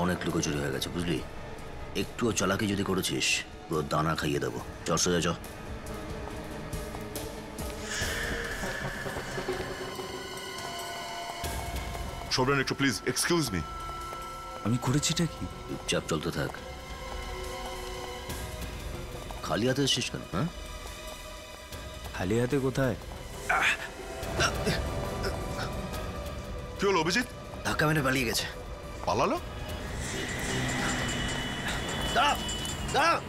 অনেক লুকোচুরি হয়ে গেছে বুঝলি। একটুও চালাকি যদি করেছিস পুরো দানা খাইয়ে দেবো। চল সোজা চ। শোভন একটু প্লিজ এক্সকিউজ মি। আমি করেছিটা কি? চুপচাপ চলতে থাক। খালি হাতে এসছিস কেন? হ্যাঁ, খালি হাতে কোথায়? কি হলো অভিজিৎ? ধাক্কা মেরে পালিয়ে গেছে। পালালো? দাঁড়া দাঁড়া।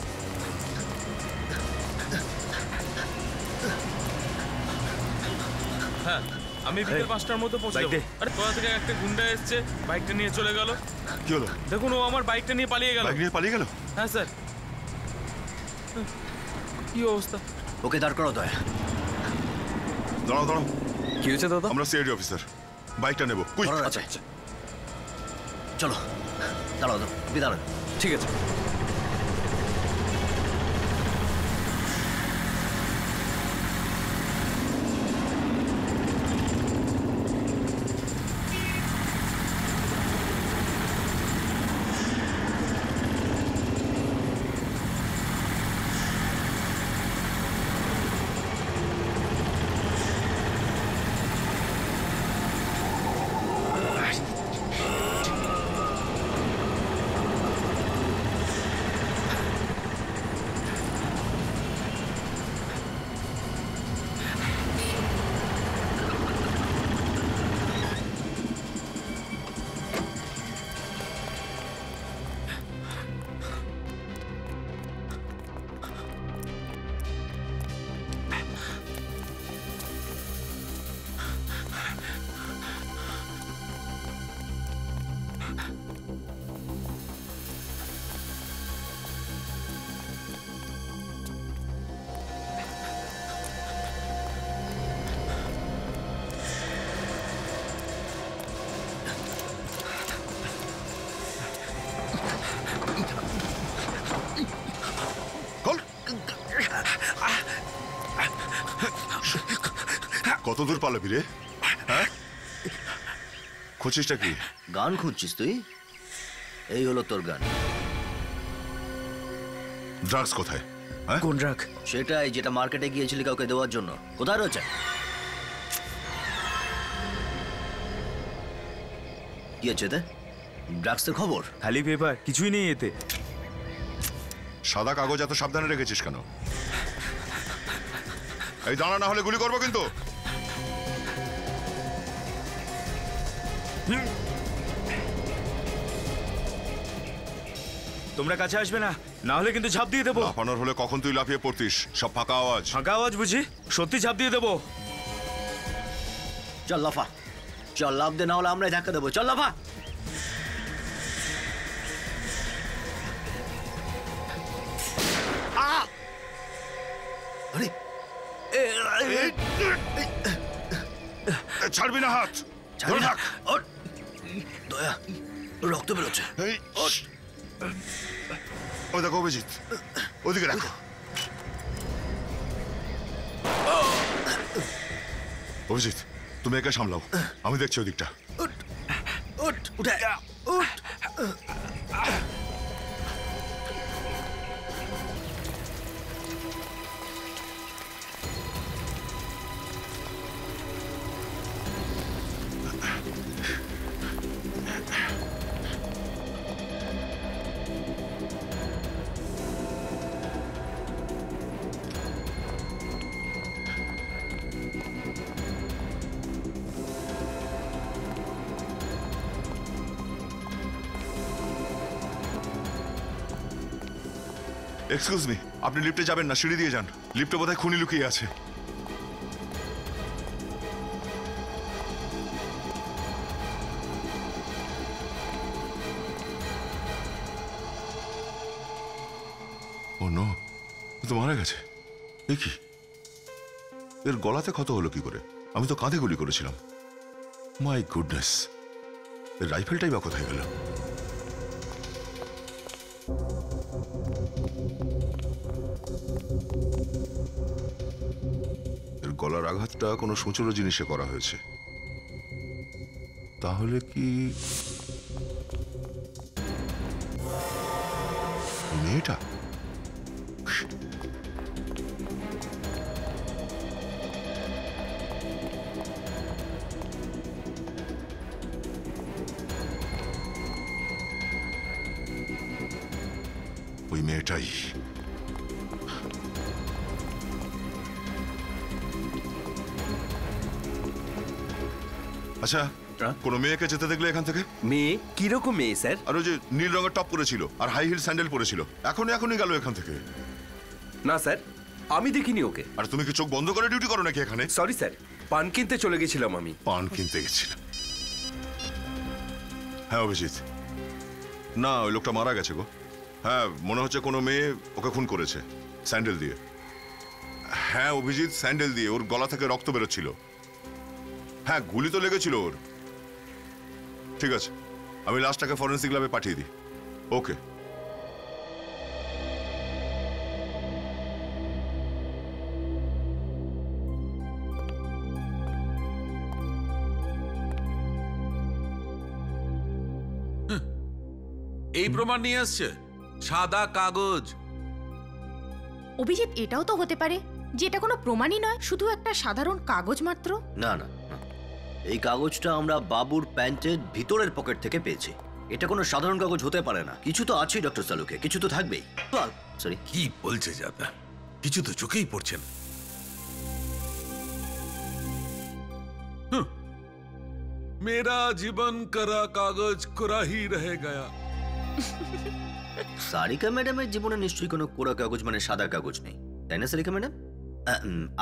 হ্যাঁ, আমি বিকেল 5টার মধ্যে পৌঁছে যাবো। আরে কোথা থেকে একটা গুন্ডা এসছে, বাইকটা নিয়ে চলে গেল। কি হলো? দেখুন, ও আমার বাইকটা নিয়ে পালিয়ে গেল। বাইক নিয়ে পালিয়ে গেল? হ্যাঁ স্যার। কি অবস্থা? ওকে দাঁড় করাও তো। দাঁড়াও দাঁড়াও। কি হয়েছে দাদা? আমরা সিআইডি অফিসার, বাইকটা নেবো। আচ্ছা আচ্ছা চলো। দাঁড়াও আপনি দাঁড়ান। ঠিক আছে। কত দূর পালাবি রে? হ্যাঁ, খুঁজছিসটা কি? গান খুঁজছিস তুই? এই হলো তোর গান। ড্রাগস কোথায়? কোন ড্রাগ? সেটাই, যেটা মার্কেটে গিয়েছিলি কাউকে দেওয়ার জন্য। কোথায় রয়েছে? কি আছে এতে? ড্রাগসের খবর? খালি পেপার, কিছুই নেই এতে। সাদা কাগজ এত সাবধানে রেখেছিস কেন? এই দাঁড়া, না হলে গুলি করবো কিন্তু। তোমরা কাছে আসবে না, না হলে কিন্তু ঝাঁপ দিয়ে দেবো। লাফানোর হলে কখন তুই লাফিয়ে পড়তিস? সব ফাঁকা আওয়াজ। ফাঁকা আওয়াজ বুঝি? সত্যি ঝাঁপ দিয়ে দেবো। চল লাফা, চল লাফ দে, না হলে আমরাই ধাক্কা দেবো। চল লাফা। আরে ছাড়বি না হাত, ধরে থাক। দয়া, রক্ত বেরোচ্ছে। ওই দেখো অভিজিৎ, ওদিকে রাখো। অভিজিৎ, তুমি একা সামলাও, আমি দেখছি ওদিকটা। উঠে এক্সকিউজ মি, আপনি লিফটে যাবেন না, সিঁড়ি দিয়ে যান। লিফটে বোধহয় খুনি লুকিয়ে আছে। ও নো, তো মারা গেছে। এ কি, এর গলাতে ক্ষত হলো কি করে? আমি তো কাঁধে গুলি করেছিলাম। মাই গুডনেস, এর রাইফেলটাই বা কোথায় গেল? গলার আঘাতটা কোনো সূচনা জিনিসে করা হয়েছে। তাহলে কি মেয়েটা? ওই মেয়েটাই। আচ্ছা, কোনো মেয়েকে যেতে দেখলে এখান থেকে? মেয়ে? কিরকম মেয়ে স্যার? আর ওই যে নীল রঙের টপ পরেছিল আর হাই হিল স্যান্ডেল পরেছিল, এখনই গেল এখান থেকে। না স্যার, আমি দেখিনি ওকে। আর তুমি কি চোখ বন্ধ করে ডিউটি করো নাকি এখানে? সরি স্যার, পান কিনতে চলে গেছিলাম আমি। পান কিনতে গেছিলাম? হ্যাঁ অভিজিৎ, না ওই লোকটা মারা গেছে গো। হ্যাঁ, মনে হচ্ছে কোনো মেয়ে ওকে খুন করেছে স্যান্ডেল দিয়ে। হ্যাঁ অভিজিৎ, স্যান্ডেল দিয়ে। ওর গলা থেকে রক্ত বেরোচ্ছিল। হ্যাঁ, গুলি তো লেগেছিল ওর। ঠিক আছে, আমি লাশটাকে ফরেন্সিক ল্যাবে পাঠিয়ে দিই। ওকে। এই প্রমাণ নিয়ে আসছে, সাদা কাগজ। অভিজিৎ, এটাও তো হতে পারে যে এটা কোনো প্রমাণই নয়, শুধু একটা সাধারণ কাগজ মাত্র। না না না, এই কাগজটা আমরা বাবুর প্যান্টের ভিতরের পকেট থেকে পেয়েছি। এটা কোনো সাধারণ কাগজ হতে পারে না। কিছু তো আছে ডক্টর সালুকে, কিছু তো থাকবেই। সরি, কি বলছে জাদা? কিছু তো চোখেই পড়ছে না। मेरा जीवन करा कागज कोरा ही रह गया। সারিকা ম্যাডামের জীবনে নিশ্চয়ই কোনো কোরা কাগজ মানে সাদা কাগজ নেই, তাই না সারিকা ম্যাডাম?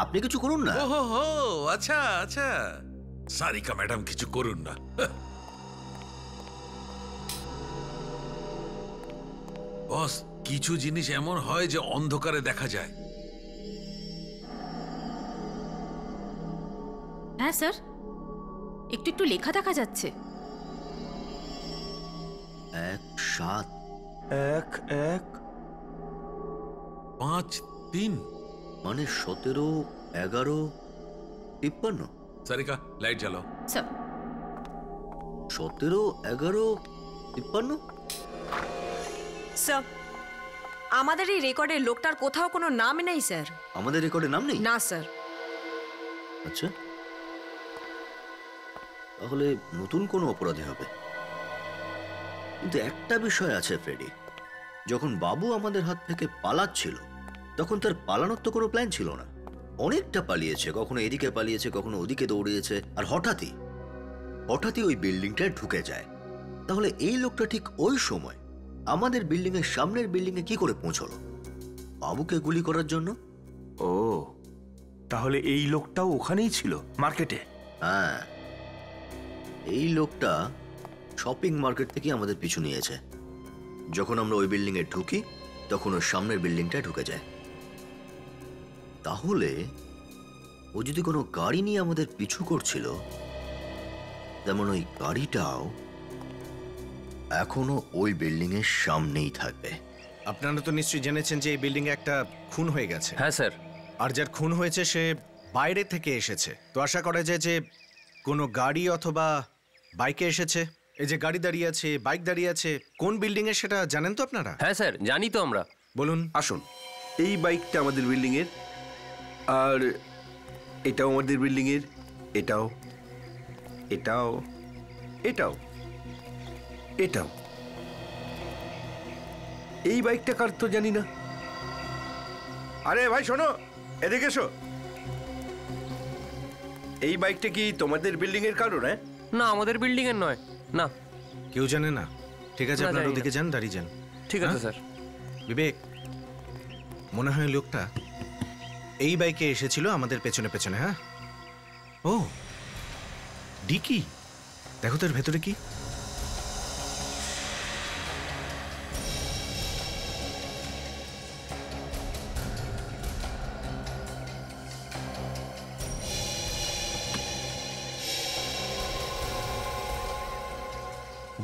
আপনি কিছু করুন না। ওহো হো, আচ্ছা আচ্ছা, সারিকা ম্যাডাম কিছু করুন না। বস, কিছু জিনিস এমন হয় যে অন্ধকারে দেখা যায়। হ্যাঁ স্যার, একটু একটু লেখা দেখা যাচ্ছে। 1-7 1-1 5-3 মানে 17-11-53। সারিকা, লাইট জ্বালো। স্যার, 17-11-53। স্যার, আমাদের এই রেকর্ডে লোকটার কোথাও কোনো নাম নেই স্যার। আমাদের রেকর্ডে নাম নেই? না স্যার। আচ্ছা, তাহলে নতুন কোনো অপরাধী হবে। কিন্তু একটা বিষয় আছে ফ্রেডি, যখন বাবু আমাদের হাত থেকে পালাচ্ছিল তখন তার পালানোর তো কোনো প্ল্যান ছিল না। অনেকটা পালিয়েছে, কখনো এদিকে পালিয়েছে, কখনো ওদিকে দৌড়িয়েছে, আর হঠাৎই ওই বিল্ডিংটায় ঢুকে যায়। তাহলে এই লোকটা ঠিক ওই সময় আমাদের বিল্ডিং এর সামনের বিল্ডিং এ কি করে পৌঁছলো? বাবুকে গুলি করার জন্য। ও, তাহলে এই লোকটাও ওখানেই ছিল, মার্কেটে? হ্যাঁ, এই লোকটা শপিং মার্কেট থেকে আমাদের পিছু নিয়েছে। যখন আমরা ওই বিল্ডিং এ ঢুকি তখন ওর সামনের বিল্ডিংটায় ঢুকে যায়। তাহলে ও যদি কোনো গাড়ি নিয়ে আমাদের পিছু করছিল, তেমন ওই গাড়িটাও এখনো ওই বিল্ডিং এর সামনেই থাকবে। আপনারা তো নিশ্চয়ই জেনেছেন যে এই বিল্ডিং এ একটা খুন হয়ে গেছে। হ্যাঁ স্যার। আর যার খুন হয়েছে সে বাইরে থেকে এসেছে, তো আশা করা যায় যে কোনো গাড়ি অথবা বাইকে এসেছে। এই যে গাড়ি দাঁড়িয়ে আছে, বাইক দাঁড়িয়ে আছে, কোন বিল্ডিং এ সেটা জানেন তো আপনারা? হ্যাঁ স্যার, জানি তো আমরা। বলুন। আসুন, এই বাইকটা আমাদের বিল্ডিং এর, আর এটাও আমাদের বিল্ডিং এর, এটাও, এটাও, এটাও, এটাও। এই বাইকটা কার তো জানি না। আরে ভাই শোনো, এদিকে এসো। এই বাইকটা কি তোমাদের বিল্ডিং এর কারো? না না, আমাদের বিল্ডিং এর নয়। না, কেউ জানে না? ঠিক আছে, না, আপনারা জানি না। ওদিকে যান, দাঁড়িয়ে যান। ঠিক আছে হ্যাঁ? স্যার। বিবেক, মনে হয় লোকটা এই বাইকে এসেছিল আমাদের পেছনে পেছনে। হ্যাঁ, ও ডিকি, দেখো তোর ভেতরে কি।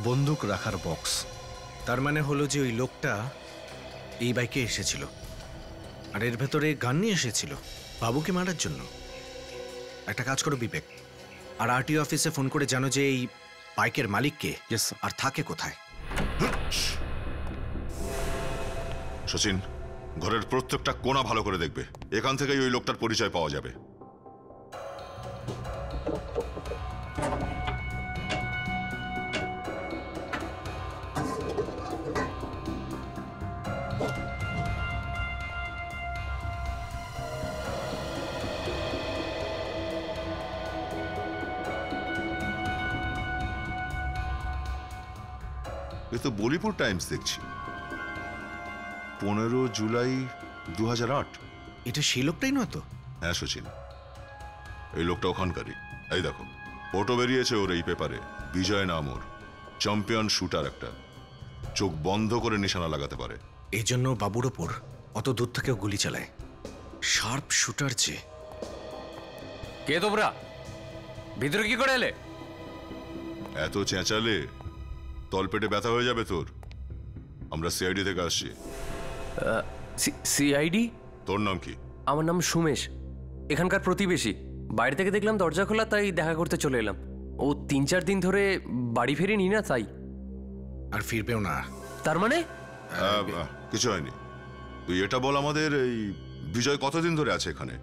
বন্দুক রাখার বক্স। তার মানে হলো যে ওই লোকটা এই বাইকে এসেছিল আর এর ভেতরে গান নিয়ে এসেছিল বাবুকে মারার জন্য। একটা কাজ করো বিবেক, আর আরটিও অফিসে ফোন করে জানো যে এই বাইকের মালিক কে আর থাকে কোথায়। শচীন, ঘরের প্রত্যেকটা কোণা ভালো করে দেখবে, এখান থেকেই ওই লোকটার পরিচয় পাওয়া যাবে। এ তো বলিপুর টাইমস দেখছি, 15 জুলাই 2008। এটা সেই লোকটাই নয় তো? হ্যাঁ শচীন, এই লোকটা ওখানকারই। এই দেখো, ফটো বেরিয়েছে ওর এই পেপারে। বিজয় নাম ওর, চ্যাম্পিয়ন শুটার একটা, চোখ বন্ধ করে নিশানা লাগাতে পারে। এই জন্য বাবুর ওপর অত দূর থেকেও গুলি চালায়। শার্প শুটার যে। কে তোমরা? ভিতরে কি করে এলে? এত চেঁচালে তলপেটে ব্যথা হয়ে যাবে তোর। আমরা সিআইডি থেকে আসছি। সিআইডি? তোর নাম কি? আমার নাম সুমেশ, এখানকার প্রতিবেশী। বাইরে থেকে দেখলাম দরজা খোলা, তাই দেখা করতে চলে এলাম। ও 3-4 দিন ধরে বাড়ি ফেরেনি না, তাই। আর ফিরবেও না? তার মানে? কিছু হয়নি। তুই এটা বল, আমাদের এই বিজয় কতদিন ধরে আছে এখানে?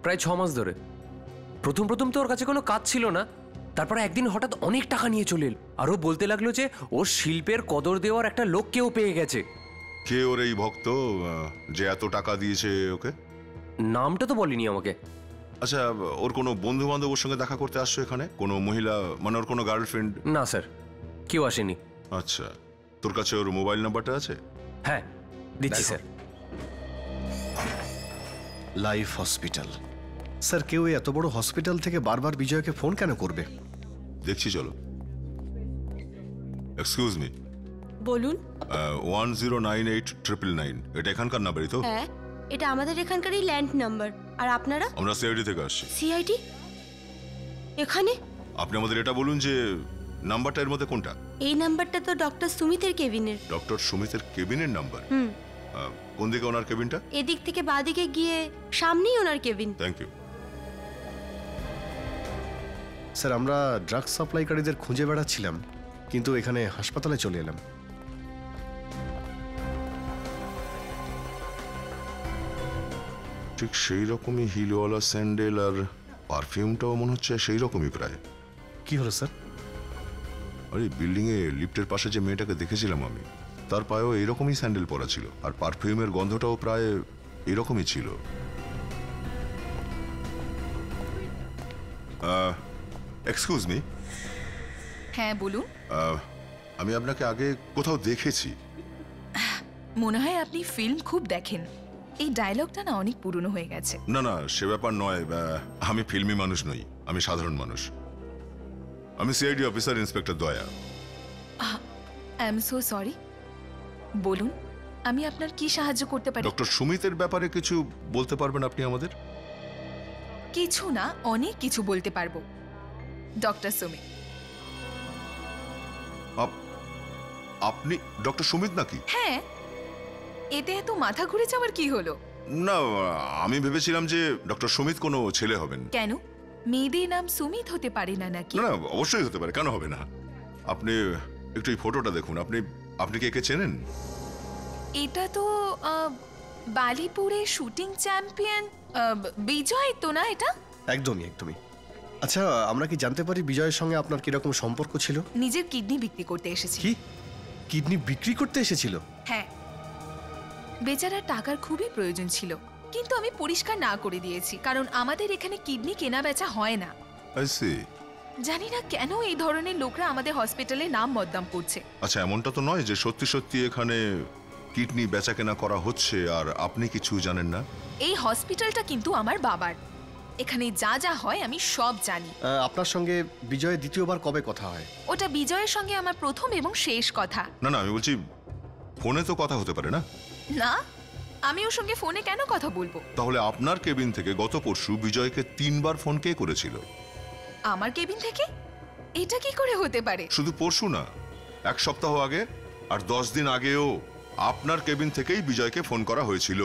প্রায় 6 মাস ধরে। প্রথম তো ওর কাছে কোনো কাজ ছিল না, তারপরে একদিন হঠাৎ অনেক টাকা নিয়ে চলে এল। আরও বলতে লাগলো যে ওর শিল্পের কদর দেওয়ার একটা লোক কেউ পেয়ে গেছে। কে ওর এই ভক্ত যে এত টাকা দিয়েছে ওকে? নামটা তো বলিনি আমাকে। আচ্ছা, ওর কোনো বন্ধু বান্ধব ওর সঙ্গে দেখা করতে আসছো এখানে? কোনো মহিলা, মানে ওর কোনো গার্লফ্রেন্ড? না স্যার, কেউ আসেনি। আচ্ছা, তোর কাছে ওর মোবাইল নাম্বারটা আছে? হ্যাঁ, দিচ্ছি স্যার। Life hospital. স্যার, কেউ এত বড় হসপিটাল থেকে বারবার বিজয়কে ফোন কেন করবে? দেখছি, চলো। Excuse me. বলুন। 109899, এটা এখানকার নাম্বারই তো? হ্যাঁ, এটা আমাদের এখানকারই ল্যান্ড নাম্বার। আর আপনারা? আমরা সিআইডি থেকে আসছি। সিআইডি? এখানে? আপনি আমাদের এটা বলুন যে নাম্বারটা এর মধ্যে কোনটা? এই নাম্বারটা তো ডক্টর সুমিতের কেবিনের। ডক্টর সুমিতের কেবিনের নাম্বার? কোন দিকে ওনার কেবিনটা? এদিক থেকে বাদিকে গিয়ে সামনেই ওনার কেবিন। Thank you. স্যার, আমরা ড্রাগস সাপ্লাইকারীদের খুঁজে বেড়াচ্ছিলাম, কিন্তু এখানে হাসপাতালে চলে এলাম। ঠিক সেই রকমই হিলওয়ালা স্যান্ডেল, আর পারফিউমটাও মনে হচ্ছে সেই রকমই প্রায়। কি হলো স্যার? আরে, বিল্ডিং এ লিফটের পাশে যে মেয়েটাকে দেখেছিলাম আমি, তার পায়েও এইরকমই স্যান্ডেল পরা ছিল, আর পারফিউমের গন্ধটাও প্রায় এরকমই ছিল। Excuse me. হ্যাঁ বলুন। আমি আপনাকে আগে কোথাও দেখেছি। মনে হয় আপনি ফিল্ম খুব দেখেন। এই ডায়লগটা না অনেক পুরনো হয়ে গেছে। না না, সে ব্যাপার নয়। আমি ফিল্মি মানুষ নই, আমি সাধারণ মানুষ। আমি সিআইডি অফিসার ইন্সপেক্টর দয়া। I am so sorry. বলুন, আমি আপনার কি সাহায্য করতে পারি? ডক্টর সুমিতের ব্যাপারে কিছু বলতে পারবেন আপনি আমাদের? কিছু না, অনেক কিছু বলতে পারবো। ডক্টর সুমিত। আপনি ডক্টর সুমিত নাকি? হ্যাঁ। এতে এত মাথা ঘুরে যাওয়ার কি হলো? না, আমি ভেবেছিলাম যে ডক্টর সুমিত কোনো ছেলে হবেন। কেন? মেয়েদের নাম সুমিত হতে পারে না নাকি? না, অবশ্যই হতে পারে, কেন হবে না? আপনি একটু এই ফটোটা দেখুন। আপনি কে কে চেনেন? এটা তো বালিপুরের শুটিং চ্যাম্পিয়ন বিজয় তো না? এটা একদমই একদমই। আচ্ছা, আমরা কি জানতে পারি বিজয়ের সঙ্গে আপনার কিরকম সম্পর্ক ছিল? নিজের কিডনি বিক্রি করতে এসেছি। কি? কিডনি বিক্রি করতে এসেছিল? হ্যাঁ, বেচারার টাকার খুবই প্রয়োজন ছিল, কিন্তু আমি পরিষ্কার না করে দিয়েছি, কারণ আমাদের এখানে কিডনি কেনা বেচা হয় না। জানি না কেন এই ধরনের লোকরা আমাদের হসপিটালে নাম বদনাম করছে। আচ্ছা, এমনটা তো নয় যে সত্যি সত্যি এখানে কিডনি বেচা কেনা করা হচ্ছে আর আপনি কিছু জানেন না? এই হসপিটালটা কিন্তু আমার বাবার। এখানে যা যা হয় আমি সব জানি। আপনার সঙ্গে বিজয়ের দ্বিতীয়বার কবে কথা হয়? ওটা বিজয়ের সঙ্গে আমার প্রথম এবং শেষ কথা। না না, আমি বলছি ফোনে তো কথা হতে পারে না? না, আমি ওর সঙ্গে ফোনে কেন কথা বলবো? তাহলে আপনার কেবিন থেকে গত পরশু বিজয়কে 3 বার ফোন কে করেছিল? আমার কেবিন থেকে? এটা কি করে হতে পারে? শুধু পরশু না, 1 সপ্তাহ আগে আর 10 দিন আগেও আপনার কেবিন থেকেই বিজয়কে ফোন করা হয়েছিল।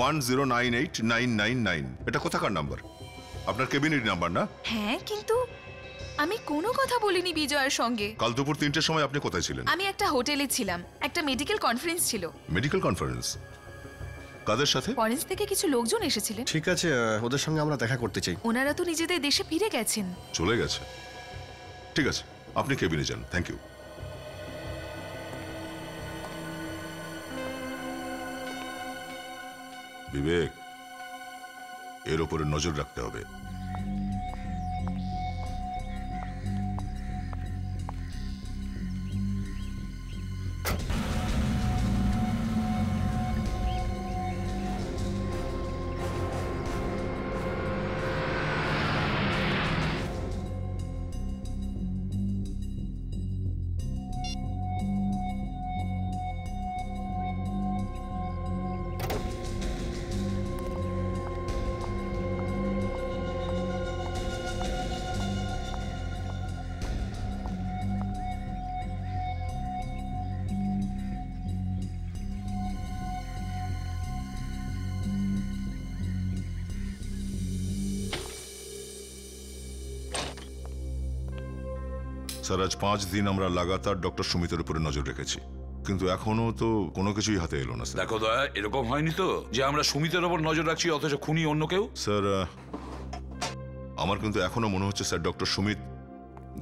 10989999। এটা কোথাকার নাম্বার? আপনার কেবিনের নাম্বার না? হ্যাঁ, কিন্তু আমি কোনো কথা বলিনি বিজয়ের সঙ্গে। কাল দুপুর 3টের সময় আপনি কোথায় ছিলেন? আমি একটা হোটেলে ছিলাম, একটা মেডিকেল কনফারেন্স ছিল। Medical conference? কাদের সাথে? ফরেন্স থেকে কিছু লোকজন এসেছিলেন। ঠিক আছে, ওদের সঙ্গে আমরা দেখা করতে চাই। ওনারা তো নিজেদের দেশে ফিরে গেছেন। চলে গেছে? ঠিক আছে, আপনি কেবিনে যান। Thank you. বিবেক, এর উপরে নজর রাখতে হবে। স্যার, আজ 5 দিন আমরা লাগাতার ডক্টর সুমিতের উপরে নজর রেখেছি, কিন্তু এখনো তো কোনো কিছুই হাতে এলো না স্যার। দেখো দয়া, এরকম হয়নি তো যে আমরা সুমিতের ওপর নজর রাখছি অথচ খুনি অন্য কেউ? স্যার, আমার কিন্তু এখনো মনে হচ্ছে স্যার ডক্টর সুমিত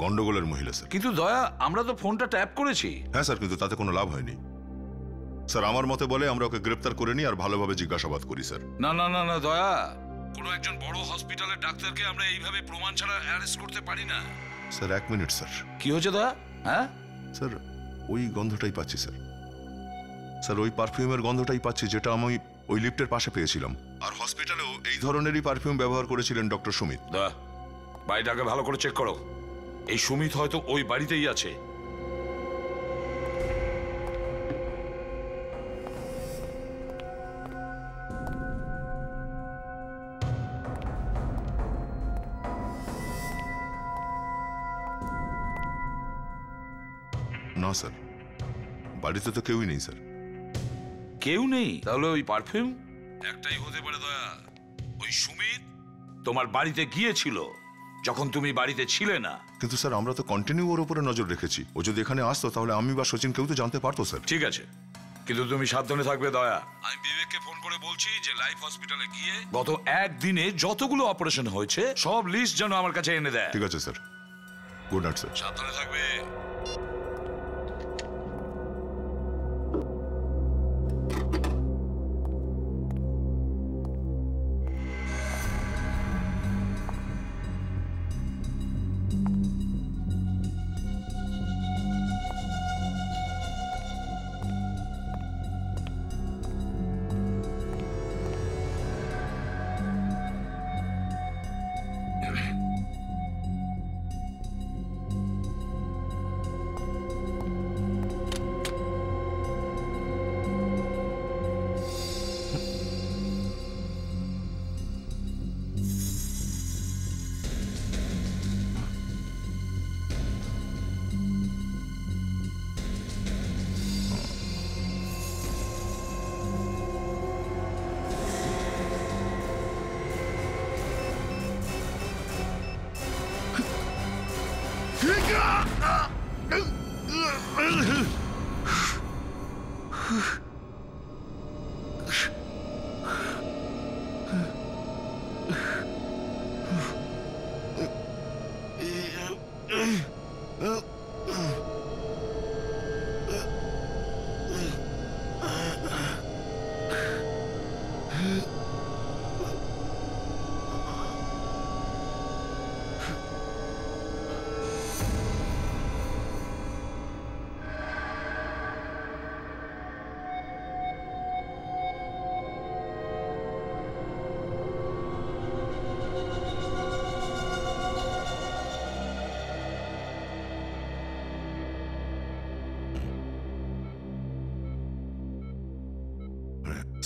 গন্ডগোলের মহিলা স্যার। কিন্তু দয়া, আমরা তো ফোনটা ট্যাপ করেছি। হ্যাঁ স্যার, কিন্তু তাতে কোনো লাভ হয়নি স্যার। আমার মতে বলে আমরা ওকে গ্রেপ্তার করে নিই আর ভালোভাবে জিজ্ঞাসাবাদ করি স্যার। না না না না দয়া, কোনো একজন বড় হসপিটালের ডাক্তারকে আমরা এইভাবে প্রমাণ ছাড়া অ্যারেস্ট করতে পারি না। Sir 1 minute sir. কি হয়েছে দয়া? হ্যাঁ স্যার, ওই গন্ধটাই পাচ্ছি স্যার। স্যার, ওই পারফিউমের গন্ধটাই পাচ্ছি যেটা আমি ওই লিফটের পাশে পেয়েছিলাম। আর হসপিটালেও এই ধরনেরই পারফিউম ব্যবহার করেছিলেন ডক্টর সুমিত। দয়া, বাড়িটাকে ভালো করে চেক করো। এই সুমিত হয়তো ওই বাড়িতেই আছে। না স্যার, বাড়িতে তো কেউই নেই স্যার। কেউ নেই? তাহলে ওই পারফিউম একটাই হতে পারে দয়া। ওই সুমিত তোমার বাড়িতে গিয়েছিল যখন তুমি বাড়িতে ছিলে না। কিন্তু স্যার, আমরা তো কন্টিনিউ ওর উপরে নজর রেখেছি। ও যদি এখানে আসতো তাহলে আমি বা সচিন কেউ তো জানতে পারতো স্যার। ঠিক আছে, কিন্তু তুমি সাবধানে থাকবে দয়া। আমি বিবেককে ফোন করে বলছি যে লাইফ হসপিটালে গিয়ে গত 1 দিনে যতগুলো অপারেশন হয়েছে সব লিস্ট যেন আমার কাছে এনে দেয়। ঠিক আছে স্যার। Good night sir. সাবধানে থাকবে।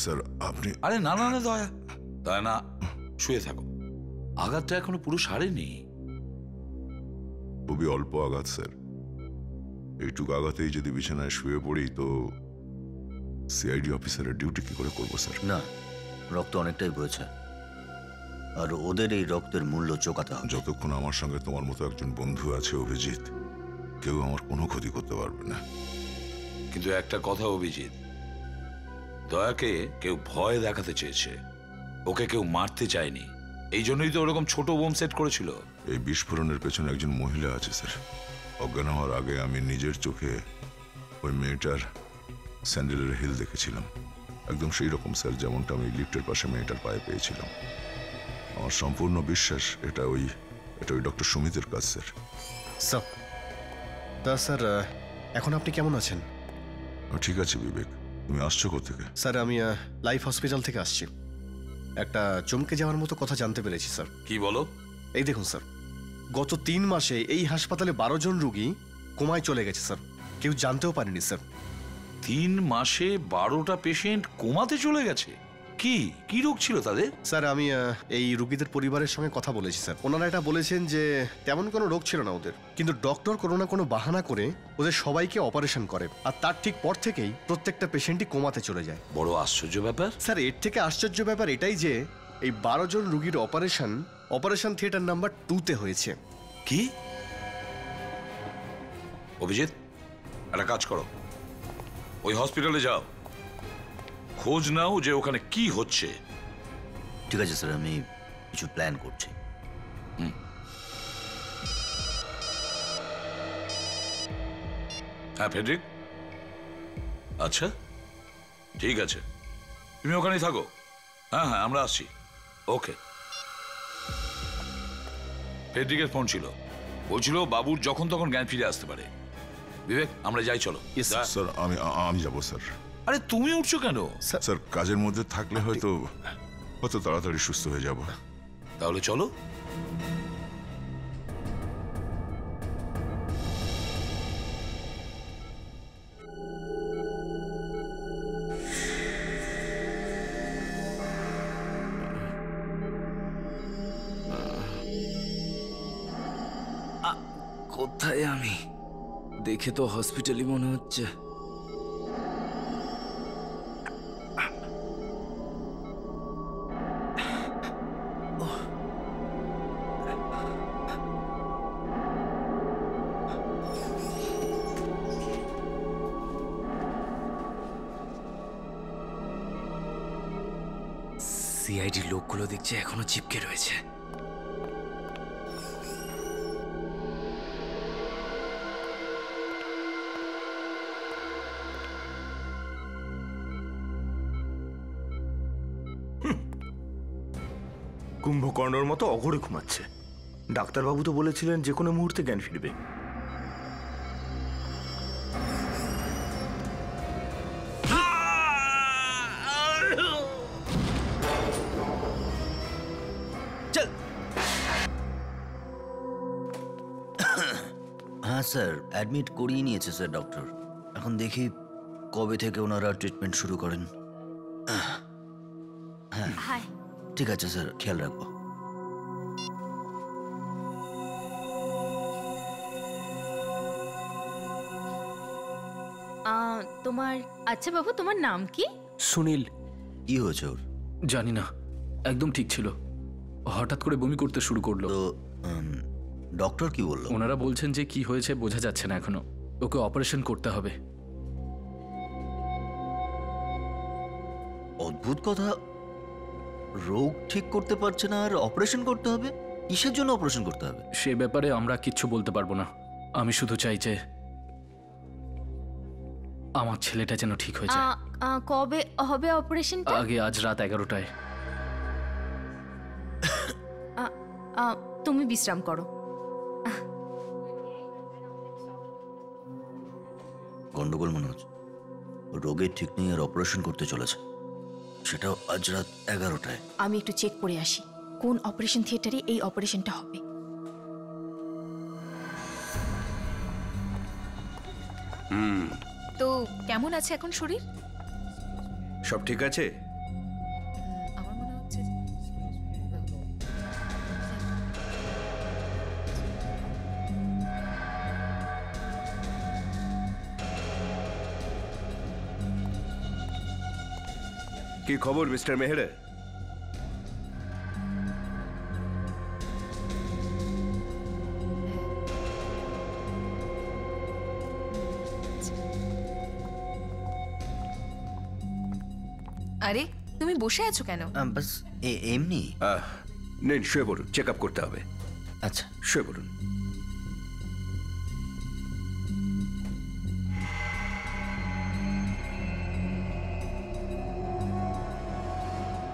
স্যার, আপনি? আরে না না না দয়া, দয়া না, শুয়ে থাকো। আঘাতটা এখনো পুরো সারেনি। খুবই অল্প আঘাত স্যার। এইটুকু আঘাতেই যদি বিছানায় শুয়ে পড়ি তো সিআইডি অফিসারের ডিউটি কি করে করবো স্যার? না, রক্ত অনেকটাই বয়েছে। আর ওদের এই রক্তের মূল্য চোকাতে হবে। যতক্ষণ আমার সঙ্গে তোমার মতো একজন বন্ধু আছে অভিজিৎ, কেউ আমার কোনো ক্ষতি করতে পারবে না। কিন্তু একটা কথা অভিজিৎ, দয়াকে কেউ ভয় দেখাতে চেয়েছে, ওকে কেউ মারতে চায়নি। এই জন্যই তো ওরকম ছোট বোম সেট করেছিল। এই বিস্ফোরণের পেছনে একজন মহিলা আছে স্যার। অজ্ঞান হওয়ার আগে আমি নিজের চোখে ওই মেয়েটার স্যান্ডেলের হিল দেখেছিলাম, একদম সেই রকম স্যার যেমনটা আমি লিফটের পাশে মেয়েটার পায়ে পেয়েছিলাম। আমার সম্পূর্ণ বিশ্বাস এটা ওই ডক্টর সুমিতের কাজ স্যার। স্যার, তা স্যার এখন আপনি কেমন আছেন? ঠিক আছে বিবেক, তুমি আসছো কোথেকে? স্যার আমি লাইফ হসপিটাল থেকে আসছি। একটা চমকে যাওয়ার মতো কথা জানতে পেরেছি স্যার। কি বলো? এই দেখুন স্যার, গত 3 মাসে এই হাসপাতালে 12 জন রুগী কোমায় চলে গেছে স্যার, কেউ জানতেও পারেনি স্যার। 3 মাসে 12টা পেশেন্ট কোমাতে চলে গেছে? কি রোগ ছিল তাদের? স্যার আমি এই রুগীদের পরিবারের সঙ্গে কথা বলেছি স্যার। ওনারা এটা বলেছেন যে তেমন কোনো রোগ ছিল না ওদের, কিন্তু ডক্টর কোনো না কোনো বাহানা করে ওদের সবাইকে অপারেশন করে, আর তার ঠিক পর থেকেই প্রত্যেকটা পেশেন্টই কোমাতে চলে যায়। বড় আশ্চর্য ব্যাপার স্যার। এর থেকে আশ্চর্য ব্যাপার এটাই যে এই 12 জন রুগীর অপারেশন থিয়েটার নাম্বার 2-তে হয়েছে। কি? অভিজিৎ, একটা কাজ করো, ওই হসপিটালে যাও, খোঁজ নাও যে ওখানে কি হচ্ছে। ঠিক আছে স্যার, আমি কিছু প্ল্যান করছি। হ্যাঁ ফেডরিক, আচ্ছা ঠিক আছে, তুমি ওখানেই থাকো। হ্যাঁ হ্যাঁ, আমরা আসছি। ওকে। ফেডরিকের ফোন ছিল, বলছিল বাবুর যখন তখন জ্ঞান ফিরে আসতে পারে। বিবেক, আমরা যাই, চলো। স্যার আমি যাবো স্যার। আরে তুমি উঠছো কেন? স্যার কাজের মধ্যে থাকলে হয়তো তাড়াতাড়ি সুস্থ হয়ে যাব। তাহলে চলো। কোথায় আমি? দেখে তো হসপিটালই মনে হচ্ছে। সিআইডির লোকগুলো দেখছে এখনো চিপকে রয়েছে। কুম্ভকর্ণর মতো অঘরে ঘুমাচ্ছে। ডাক্তারবাবু তো বলেছিলেন যে কোনো মুহূর্তে জ্ঞান ফিরবে। হ্যাঁ স্যার, অ্যাডমিট করিয়ে নিয়েছে স্যার ডক্টর। এখন দেখি কবে থেকে ওনারা ট্রিটমেন্ট শুরু করেন। হ্যাঁ ঠিক আছে স্যার, খেয়াল রাখবো। তোমার আচ্ছা বাবু, তোমার নাম কি? সুনীল। কি হয়েছে ওর? জানি না, একদম ঠিক ছিল, হঠাৎ করে বমি করতে শুরু করলো। তো ডক্টর কি বললো? ওনারা বলছেন যে কি হয়েছে বোঝা যাচ্ছে না এখনো, ওকে অপারেশন করতে হবে। অদ্ভুত কথা, রোগ ঠিক করতে পারছে না আর অপারেশন করতে হবে? কিসের জন্য অপারেশন করতে হবে? সে ব্যাপারে আমরা কিচ্ছু বলতে পারবো না। আমি শুধু চাই যে আমার ছেলেটা যেন ঠিক হয়ে যায়। কবে হবে অপারেশনটা? আগে আজ রাত 11টায়। তুমি বিশ্রাম করো। গন্ডগোল মনে হচ্ছে, রোগের ঠিক নেই আর অপারেশন করতে চলেছে, সেটাও আজ রাত 11টায়। আমি একটু চেক করে আসি কোন অপারেশন থিয়েটারে এই অপারেশনটা হবে। তো কেমন আছে এখন শরীর? সব ঠিক আছে? আমার মনে হচ্ছে কি খবর মিস্টার মেহরা? আরে তুমি বসে আছো কেন? বাস এমনি। নেন শুয়ে বলুন, চেক আপ করতে হবে। আচ্ছা শুয়ে বলুন।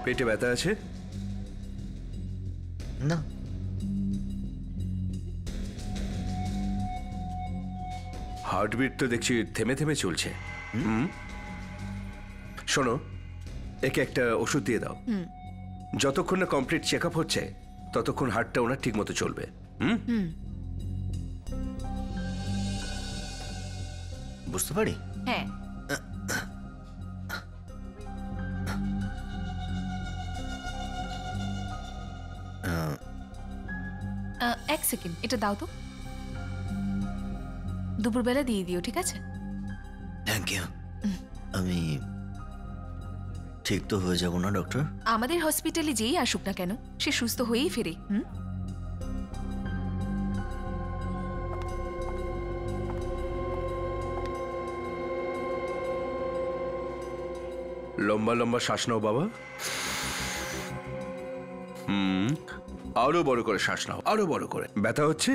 পেটে ব্যথা আছে? না। হার্টবিট তো দেখছি থেমে থেমে চলছে। শোনো, একে একটা ওষুধ দিয়ে দাও। যতক্ষণ না কমপ্লিট চেক আপ হচ্ছে ততক্ষণ হার্টটা ওনার ঠিক মতো চলবে। বুঝতে পারি। হ্যাঁ। এক সেকেন্ড, এটা দাও তো। দুপুরবেলা দিয়ে দিও, ঠিক আছে? Thank you. আমি ঠিক তো হয়ে যাব না ডক্টর? আমাদের হসপিটালে যেই আসুক না কেন সে সুস্থ হয়েই ফেরে। লম্বা লম্বা শ্বাস নাও বাবা। আরো বড় করে শ্বাস নাও, আরো বড় করে। ব্যথা হচ্ছে?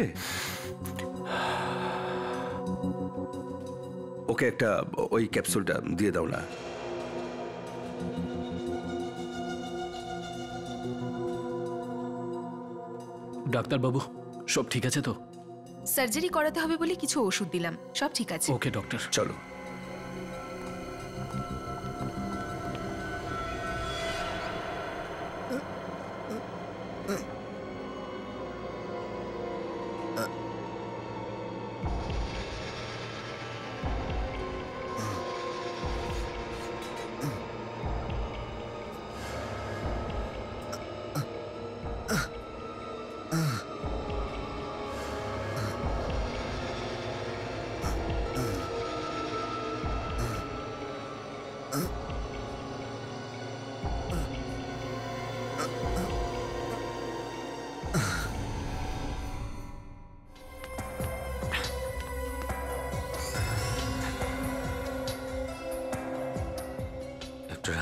ওকে একটা ওই ক্যাপসুলটা দিয়ে দাও না। ডাক্তারবাবু, সব ঠিক আছে তো? সার্জারি করাতে হবে বলে কিছু ওষুধ দিলাম, সব ঠিক আছে। ওকে ডক্টর। চলো।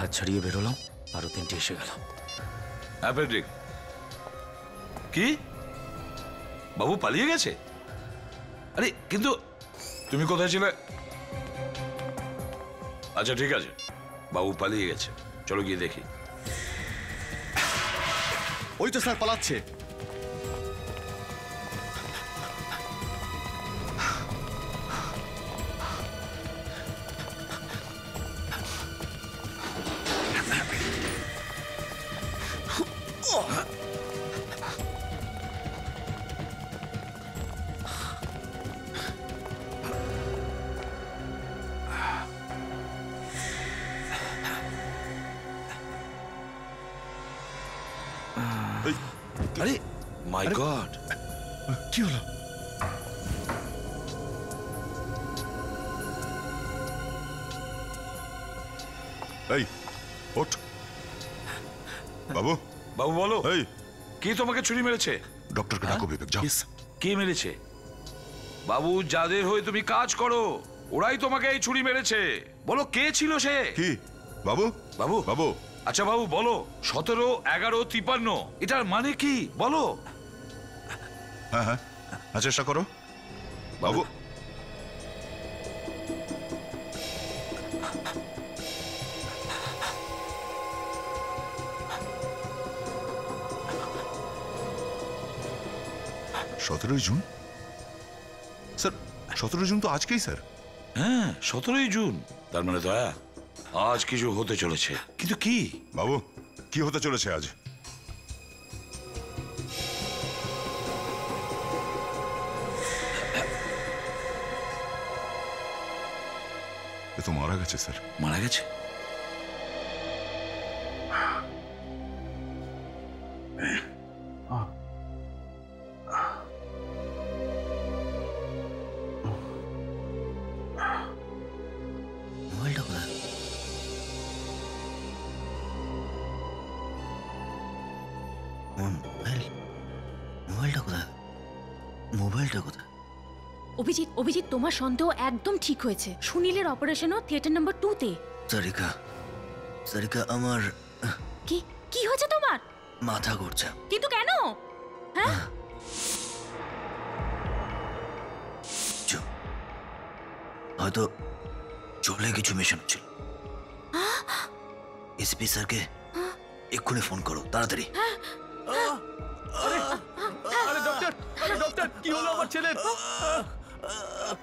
হাত ছাড়িয়ে বেরোলাম, আরো 3টে এসে গেল। অ্যাপেন্ডিক কি? বাবু পালিয়ে গেছে? আরে কিন্তু তুমি কোথায় ছিলে? আচ্ছা ঠিক আছে, বাবু পালিয়ে গেছে, চলো গিয়ে দেখি। ওই তো স্যার পালাচ্ছে। আরে মাই গড, কি হলো? এই ওঠ বাবু। বাবু বলো। এই কে তোমাকে ছুরি মেরেছে? ডক্টরকে ডাকো বিবেক, যাও। কে মেরেছে? বাবু, যাদের হয়ে তুমি কাজ করো ওরাই তোমাকে এই ছুরি মেরেছে। বলো কে ছিল সে? কি বাবু? বাবু বাবু। আচ্ছা বাবু বলো, 17, 11, 53 এটার মানে কি বলো? হ্যাঁ হ্যাঁ, চেষ্টা করো বাবু। সতেরোই জুন স্যার? 17 জুন তো আজকেই স্যার। হ্যাঁ 17ই জুন, তার মানে দয়া আজ কিছু হতে চলেছে। কিন্তু কি বাবু? কি হতে চলেছে আজ? এ তো মারা গেছে স্যার। মারা গেছে? মোবাইলটা কোথায়? মোবাইলটা কোথায়? মোবাইলটা কোথায়? অভিজিৎ, অভিজিৎ, তোমার সন্দেহ একদম ঠিক হয়েছে। সুনীলের অপারেশনও থিয়েটার নাম্বার 2-তে। তারিকা, সারিকা, আমার কি কি হয়েছে তোমার? মাথা ঘুরছে। কিন্তু কেন? হ্যাঁ, হয়তো চলে কিছু মেশানো ছিল। এসপি স্যারকে এক্ষুনি ফোন করো, তাড়াতাড়ি। আরে ডক্টর, আরে ডক্টর, কি হলো আমার ছেলের?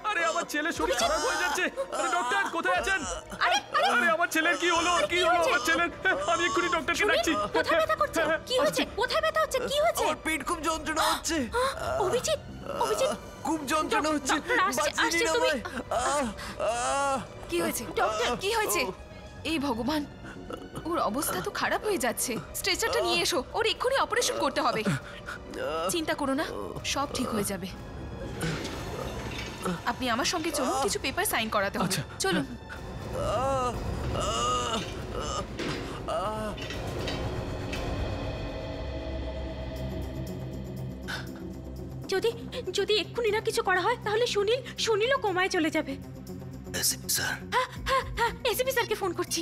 আরে আমার ছেলে শরীর খারাপ হয়ে যাচ্ছে। আরে ডক্টর কোথায় আছেন? আরে আমার ছেলের কি হলো? কি হলো আমার ছেলের? আমি এক্ষুনি ডক্টরকে ডাকছি। কোথায় ব্যথা করছে? কি হয়েছে? কোথায় ব্যথা হচ্ছে? কি হয়েছে? আমার পেট খুব যন্ত্রণা হচ্ছে। অভিজিৎ, অভিজিৎ, খুব যন্ত্রণা হচ্ছে। আসছে তুমি। কি হয়েছে ডক্টর? কি হয়েছে? এই ভগবান, ওর অবস্থা তো খারাপ হয়ে যাচ্ছে। স্ট্রেচারটা নিয়ে এসো, ওর এক্ষুনি অপারেশন করতে হবে। চিন্তা করো না, সব ঠিক হয়ে যাবে। আপনি আমার সঙ্গে চলুন, কিছু পেপার সাইন করাতে হবে। চলুন। যদি যদি এক্ষুনি না কিছু করা হয় তাহলে সুনীলও কোমায় চলে যাবে। এসপি স্যার, হ্যাঁ, এসপি স্যারকে ফোন করছি।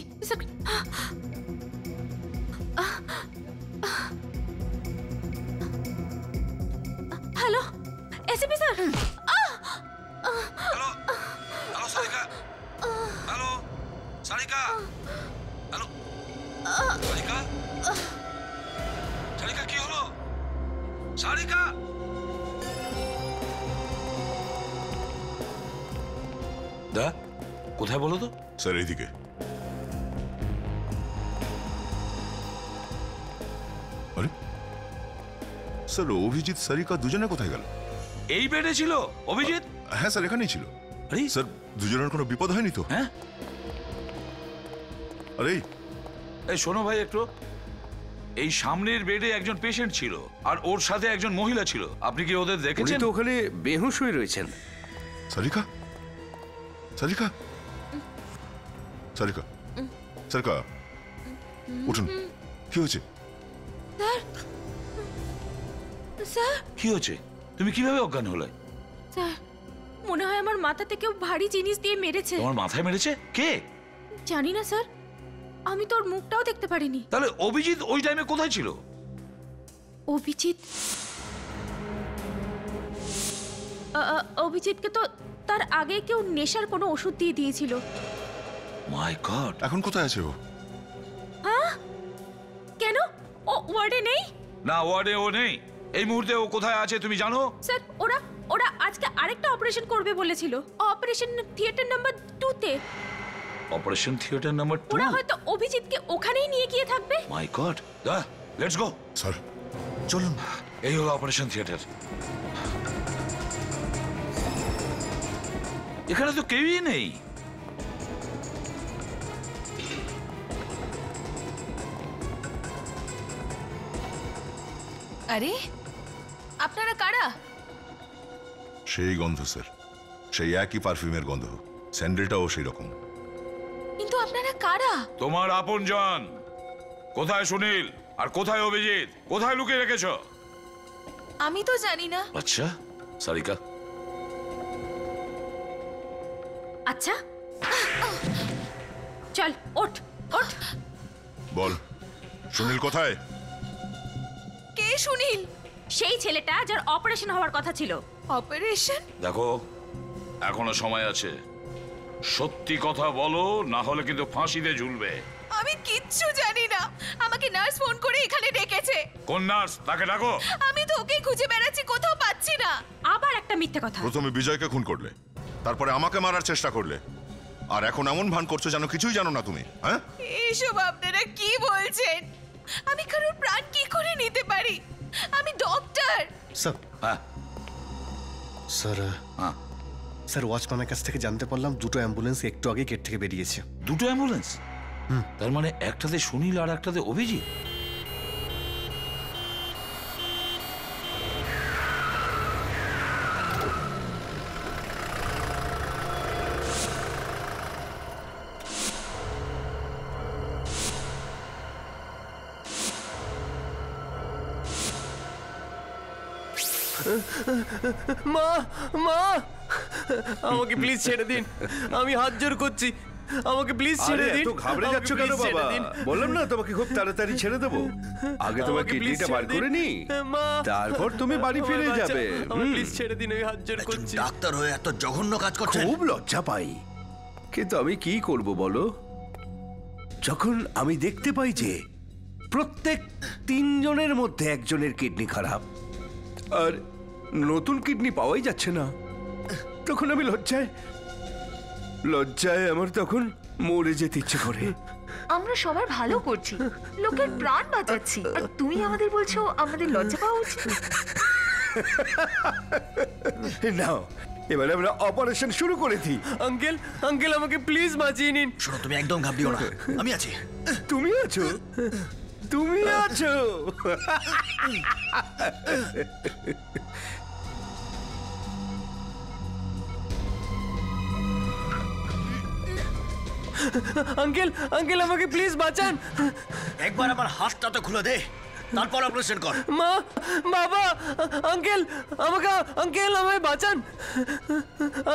Hello, SP sir. Hello, hello Sarika, hello Sarika, hello Sarika, Sarika কি হলো? সারিকা, দা কোথায় বলো তো? স্যার এইদিকে। আরে স্যার, অভিজিৎ সারিকা দুজনে কোথায় গেল? এই বেডে ছিল অভিজিৎ? হ্যাঁ স্যার, এখানেই ছিল। আরে স্যার, দুজনের কোনো বিপদ হয়নি তো? হ্যাঁ। আরে এই শোনো ভাই একটু, এই সামনের বেডে একজন পেশেন্ট ছিল আর ওর সাথে একজন মহিলা ছিল। আপনি কি ওদের উনি দেখেছেন? তো ওখানে বেহুশ হয়ে রয়েছেন। সারিকা, সারিকা, সারিকা, সারিকা, উঠুন। কি হয়েছে? স্যার, কি হয়েছে? তুমি কিভাবে অজ্ঞান হলে? স্যার, মনে হয় আমার মাথাতে কেউ ভারী জিনিস দিয়ে মেরেছে। তোমার মাথায় মেরেছে? কে? জানি না স্যার, আমি তোর মুখটাও দেখতে পারিনি। তাহলে অভিজিৎ ওই টাইমে কোথায় ছিল? অভিজিৎ, অভিজিৎকে তো তার আগে কেউ নেশার কোনো ওষুধ দিয়ে দিয়েছিল। মাই গড, এখন কোথায় আছে ও? হ্যাঁ, কেন? ও ওয়ার্ডে নেই? না, ওয়ার্ডে ও নেই। এই মুহূর্তে ও কোথায় আছে তুমি জানো? স্যার, ওরা আজকে আরেকটা অপারেশন করবে বলেছিল, অপারেশন থিয়েটার নাম্বার 2 তে। Operation theatre number 2? ওরা হয়তো অভিজিৎকে ওখানেই নিয়ে গিয়ে থাকবে। মাই গড, দা লেটস গো। স্যার চলুন, এই হলো অপারেশন থিয়েটার। এখানে তো কেউই নেই। আরে আপনারা কারা? সেই গন্ধ স্যার, সেই একই পারফিউমের গন্ধ। স্যান্ডেলটাও সেই রকম। কিন্তু আপনারা কারা? তোমার আপনজন। কোথায় সুনীল আর কোথায় অভিজিৎ? কোথায় লুকিয়ে রেখেছো? আমি তো জানি না। আচ্ছা সারিকা, আচ্ছা চল ওঠ ওঠ। বল, সুনীল কোথায়? কে সুনীল? সেই ছেলেটা যার অপারেশন হওয়ার কথা ছিল। অপারেশন? দেখো এখনো সময় আছে, সত্যি কথা বলো, না হলে কিন্তু ফাঁসিতে ঝুলবে। আমি কিচ্ছু জানি না, আমাকে নার্স ফোন করে এখানে ডেকেছে। কোন নার্স? তাকে ডাকো। আমি তো ওকে খুঁজে বেড়াচ্ছি, কোথাও পাচ্ছি না। আবার একটা মিথ্যে কথা। প্রথমে বিজয়কে খুন করলে, তারপরে আমাকে মারার চেষ্টা করলে, আর এখন এমন ভান করছো যেন কিছুই জানো না তুমি। হ্যাঁ, এসব আপনারা কি বলছেন? আমি কারোর প্রাণ কি করে নিতে পারি? আমি ডক্টর। স্যার, হ্যাঁ স্যার, হ্যাঁ স্যার, ওয়াচম্যানের কাছ থেকে জানতে পারলাম দুটো অ্যাম্বুলেন্স একটু আগে গেট থেকে বেরিয়েছে। দুটো অ্যাম্বুলেন্স? তার মানে একটাতে সুনীল আর একটাতে অভিজিৎ। মা, মা, আমাকে প্লিজ ছেড়ে দিন, আমি হাত জোর করছি, আমাকে প্লিজ ছেড়ে আরে দিন এত ঘাবড়ে আমাকে যাচ্ছ কেন please ছেড়ে বাবা? দিন। বললাম না তোমাকে খুব তাড়াতাড়ি ছেড়ে দেবো। আগে তোমার আমাকে please কিডনিটা ছেড়ে বার দিন। করে নি, মা, তারপর তুমি বাড়ি ফিরে আমায় যাবে। বাঁচাও। আমায় প্লিজ ছেড়ে দিন, আমি হাত জোড় করছি। ডাক্তার হয়ে এত জঘন্য কাজ করছে। খুব লজ্জা পাই, কিন্তু আমি কি করব বলো? যখন আমি দেখতে পাই যে প্রত্যেক 3 জনের মধ্যে একজনের কিডনি খারাপ আর নতুন কিডনি পাওয়াই যাচ্ছে না, তখন আমি লজ্জায় আমার তখন মরে যেতে ইচ্ছে করে। আমরা সবার ভালো করছি, লোকের প্রাণ বাঁচাচ্ছি, আর তুমি আমাদের বলছো আমাদের লজ্জা পাওয়া উচিত? নাও, এবারে আমরা অপারেশন শুরু করে দিই। আঙ্কেল, আঙ্কেল আমাকে প্লিজ বাঁচিয়ে নিন। শোনো, তুমি একদম ঘাবড়িও না, আমি আছি। তুমি আছো, তুমি আছো। আঙ্কেল, আঙ্কেল আমাকে প্লিজ বাঁচান। একবার আমার হাতটা তো খুলে দে, তারপর অপারেশন কর। মা, বাবা, আঙ্কেল আমাকে, আঙ্কেল আমায় বাঁচান।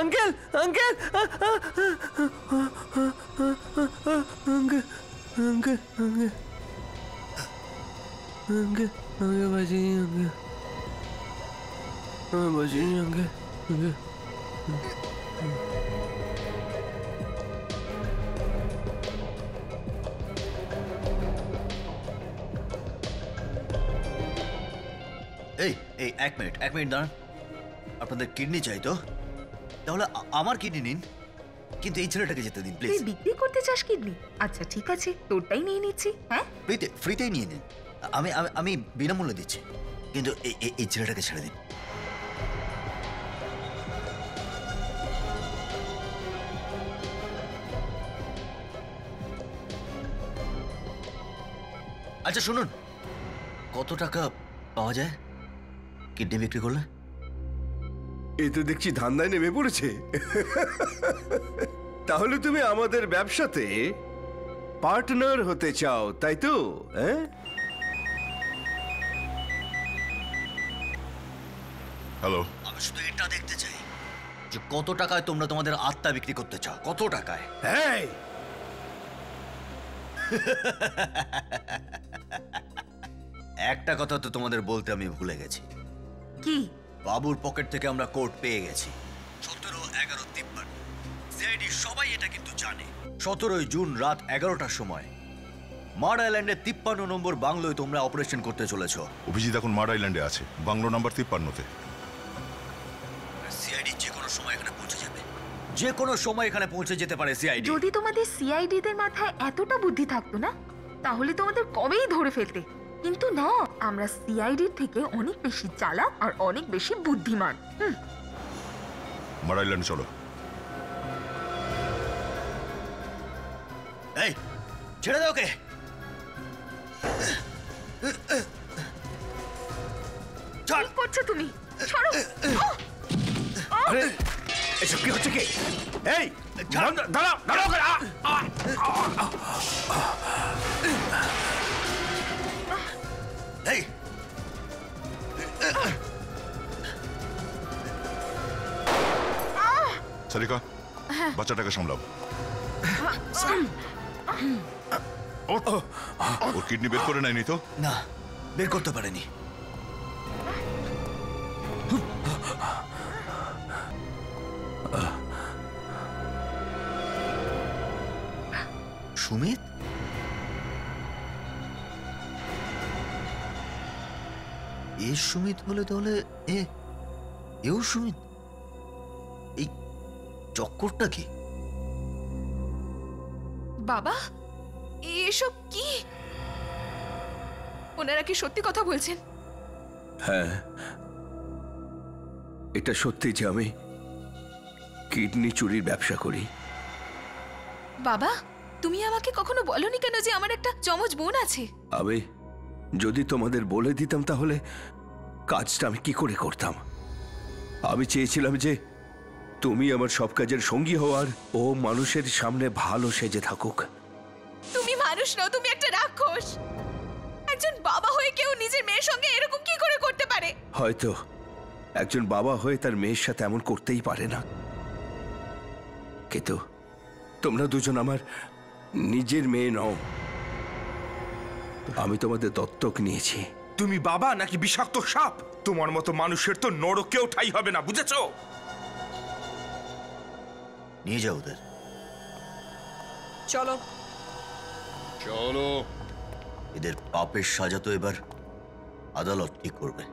Uncle, uncle, uncle, uncle, uncle, uncle আমাকে বাঁচিয়ে আঙ্কেল, আমায় বাঁচিয়ে আঙ্কেল, আঙ্কেল। এই এই এক মিনিট দাঁড়ান। আপনাদের কিডনি চাই তো? তাহলে আমার কিডনি নিন, কিন্তু এই ছেলেটাকে যেতে দিন প্লিজ। তুই বিক্রি করতে চাস কিডনি? আচ্ছা ঠিক আছে, তোরটাই নিয়ে নিচ্ছি। হ্যাঁ, ফ্রিতেই নিয়ে নিন, আমি আমি বিনামূল্যে দিচ্ছি, কিন্তু এই ছেলেটাকে ছেড়ে দিন। আচ্ছা শুনুন, কত টাকা পাওয়া যায় কিডনি বিক্রি করলে? এ তো দেখছি ধান্দায় নেমে পড়েছে। তাহলে তুমি আমাদের ব্যবসাতে পার্টনার হতে চাও, তাই তো? হ্যাঁ, হ্যালো, আমি শুধু এটা দেখতে চাই যে কত টাকায় তোমরা তোমাদের আত্মা বিক্রি করতে চাও, কত টাকায়? হ্যাঁ। একটা কথা তো তোমাদের বলতে আমি ভুলে গেছি। কি? বাবুর পকেট থেকে আমরা কোড পেয়ে গেছি 17-11-53। সিআইডি সবাই এটা কিন্তু জানে। 17 জুন রাত 11টার সময় মার্ড আইল্যান্ডের 53 নম্বর বাংলোয় তোমরা অপারেশন করতে চলেছ। অভিজিৎ এখন মার্ড আইল্যান্ডে আছে, বাংলো নাম্বার 53-তে। সিআইডি যে কোনো সময় এখানে পৌঁছে যাবে, যে কোনো সময় এখানে পৌঁছে যেতে পারে সিআইডি। যদি তোমাদের সিআইডি দের মাথায় এতটা বুদ্ধি থাকতো না, তাহলে তোমাদের কবেই ধরে ফেলতে। কিন্তু না, আমরা সিআইডির থেকে অনেক বেশি চালাক আর অনেক বেশি বুদ্ধিমান। মার্ড আইল্যান্ডে চলো। এই ছেড়ে দাও ওকে। কি করছো তুমি? ছাড়ো। আরে এসব কি হচ্ছে? কি এই দাঁড়াও, দাঁড়াও। এই সারিকা, বাচ্চাটাকে সামলাও। ওর কিডনি বের করে নেয়নি তো? না, বের করতে পারেনি। সুমিত, এ সুমিত হলে তাহলে এও সুমিত? এই চক্করটা কি? বাবা, এসব কি? ওনারা কি সত্যি কথা বলছেন? হ্যাঁ, এটা সত্যি যে আমি কিডনি চুরির ব্যবসা করি। বাবা, তুমি আমাকে কখনো বলনি কেন যে আমার একটা যমজ বোন আছে? আমি যদি তোমাদের বলে দিতাম তাহলে কাজটা আমি কি করে করতাম? আমি চেয়েছিলাম যে তুমি আমার সব কাজের সঙ্গী হওয়ার, ও মানুষের সামনে ভালো সেজে থাকুক। তুমি মানুষ নও, তুমি একটা রাক্ষস। একজন বাবা হয়ে কেউ নিজের মেয়ের সঙ্গে এরকম কি করে করতে পারে? হয়তো একজন বাবা হয়ে তার মেয়ের সাথে এমন করতেই পারে না, কিন্তু তোমরা দুজন আমার নিজের মেয়ে নও, আমি তোমাদের দত্তক নিয়েছি। তুমি বাবা নাকি বিষাক্ত সাপ? তোমার মতো মানুষের তো নরকেও ঠাঁই হবে না, বুঝেছো? নিয়ে যাও ওদের। চলো চলো। এদের পাপের সাজা তো এবার আদালত ঠিক করবে।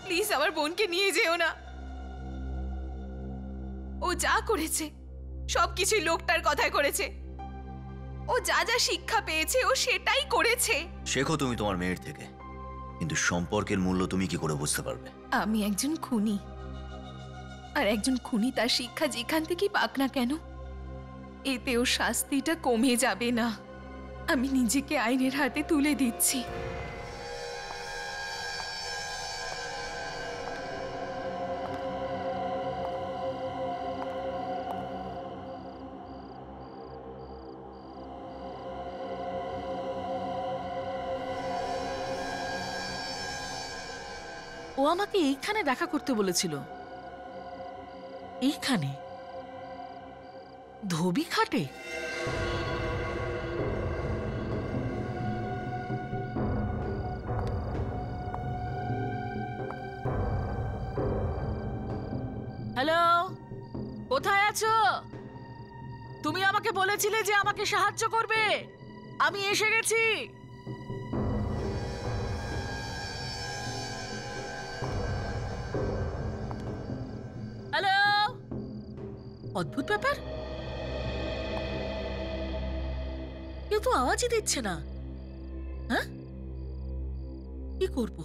প্লিজ আমার বোনকে নিয়ে যেও না। ও যা করেছে সবকিছুই লোকটার কথায় করেছে। ও যা যা শিক্ষা পেয়েছে ও সেটাই করেছে। শেখো তুমি তোমার মেয়ের থেকে, কিন্তু সম্পর্কের মূল্য তুমি কি করে বুঝতে পারবে? আমি একজন খুনি, আর একজন খুনি তার শিক্ষা যেখান থেকেই পাক না কেন, এতে ওর শাস্তিটা কমে যাবে না। আমি নিজেকে আইনের হাতে তুলে দিচ্ছি। ও আমাকে এইখানে দেখা করতে বলেছিল। এইখানে ধোবি খাটে? হ্যালো, কোথায় আছো? তুমি আমাকে বলেছিলে যে আমাকে সাহায্য করবে। আমি এসে গেছি। হ্যালো, অদ্ভুত ব্যাপার, কেউ তো আওয়াজই দিচ্ছে না। হ্যাঁ, কি করবো?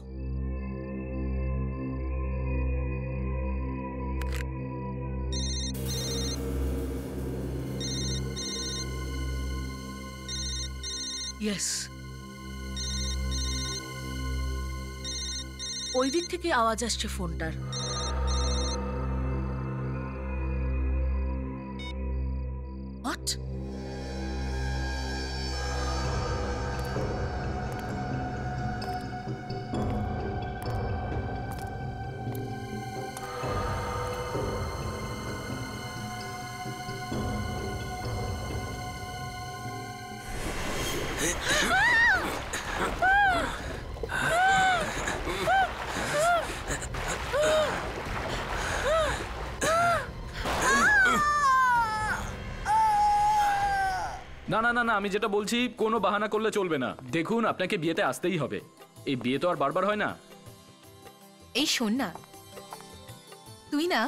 ইয়েস, ওই দিক থেকে আওয়াজ আসছে ফোনটার। What? না না না না, আমি যেটা বলছি কোনো বাহানা করলে চলবে না। দেখুন, আপনাকে বিয়েতে আসতেই হবে। এই বিয়ে তো আর বারবার হয় না। এই শোন না, তুই না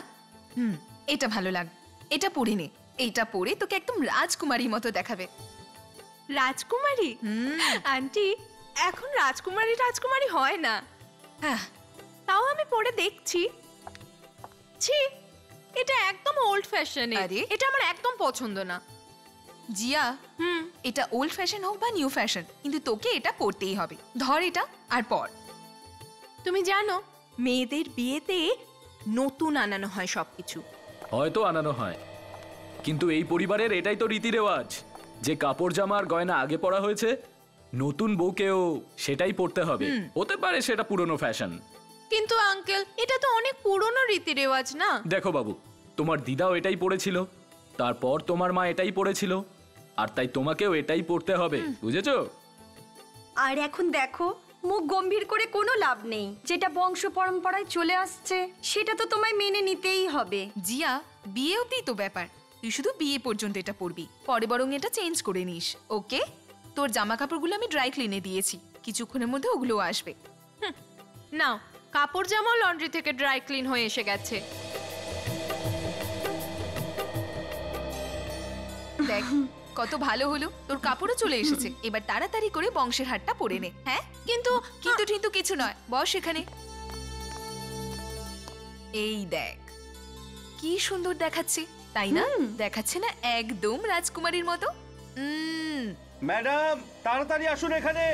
এটা ভালো লাগ, এটা পরে নে। এটা পরে তোকে একদম রাজকুমারীর মতো দেখাবে। রাজকুমারী? আন্টি, এখন রাজকুমারী রাজকুমারী হয় না। হ্যাঁ, তাও আমি পরে দেখছি। ছি, এটা একদম ওল্ড ফ্যাশন। এটা আমার একদম পছন্দ না। জিয়া, এটা ওল্ড ফ্যাশন হোক বা নিউ ফ্যাশন, কিন্তু তোকে এটা পরতেই হবে। ধর এটা আর পর। তুমি জানো, মেয়েদের বিয়েতে নতুন আনানো হয় সবকিছু। হয়তো আনানো হয়, কিন্তু এই পরিবারের এটাই তো রীতি রেওয়াজ যে কাপড় জামা আর গয়না আগে পরা হয়েছে, নতুন বউকেও সেটাই পরতে হবে। হতে পারে সেটা পুরনো ফ্যাশন, কিন্তু আঙ্কেল, এটা তো অনেক পুরনো রীতি রেওয়াজ না? দেখো বাবু, তোমার দিদাও এটাই পড়েছিল, তারপর তোমার মা এটাই পড়েছিল, আর তাই তোমাকেও এটাই পড়তে হবে, বুঝেছো? আর এখন দেখো, মুখ গম্ভীর করে কোনো লাভ নেই। যেটা বংশ পরম্পরায় চলে আসছে সেটা তো তোমায় মেনে নিতেই হবে। জিয়া, বিয়েতেই তো ব্যাপার। তুই শুধু বিয়ে পর্যন্ত এটা পরবি, পরে বরং এটা চেঞ্জ করে নিস। ওকে? তোর জামা কাপড়গুলো আমি ড্রাই ক্লিনে দিয়েছি, কিছুক্ষণের মধ্যে ওগুলো আসবে। নাও, কাপড় জামা লন্ড্রি থেকে ড্রাই ক্লিন হয়ে এসে গেছে। দেখ কত ভালো হলো, তোর কাপড়ও চলে এসেছে। এবার তাড়াতাড়ি করে বংশের হারটা পরে নে। হ্যাঁ, কিন্তু কিন্তু কিন্তু কিছু নয়, বস এখানে। এই দেখ কি সুন্দর দেখাচ্ছে, তাই না? দেখাচ্ছে না একদম রাজকুমারীর মতো? ম্যাডাম, তাড়াতাড়ি আসুন এখানে।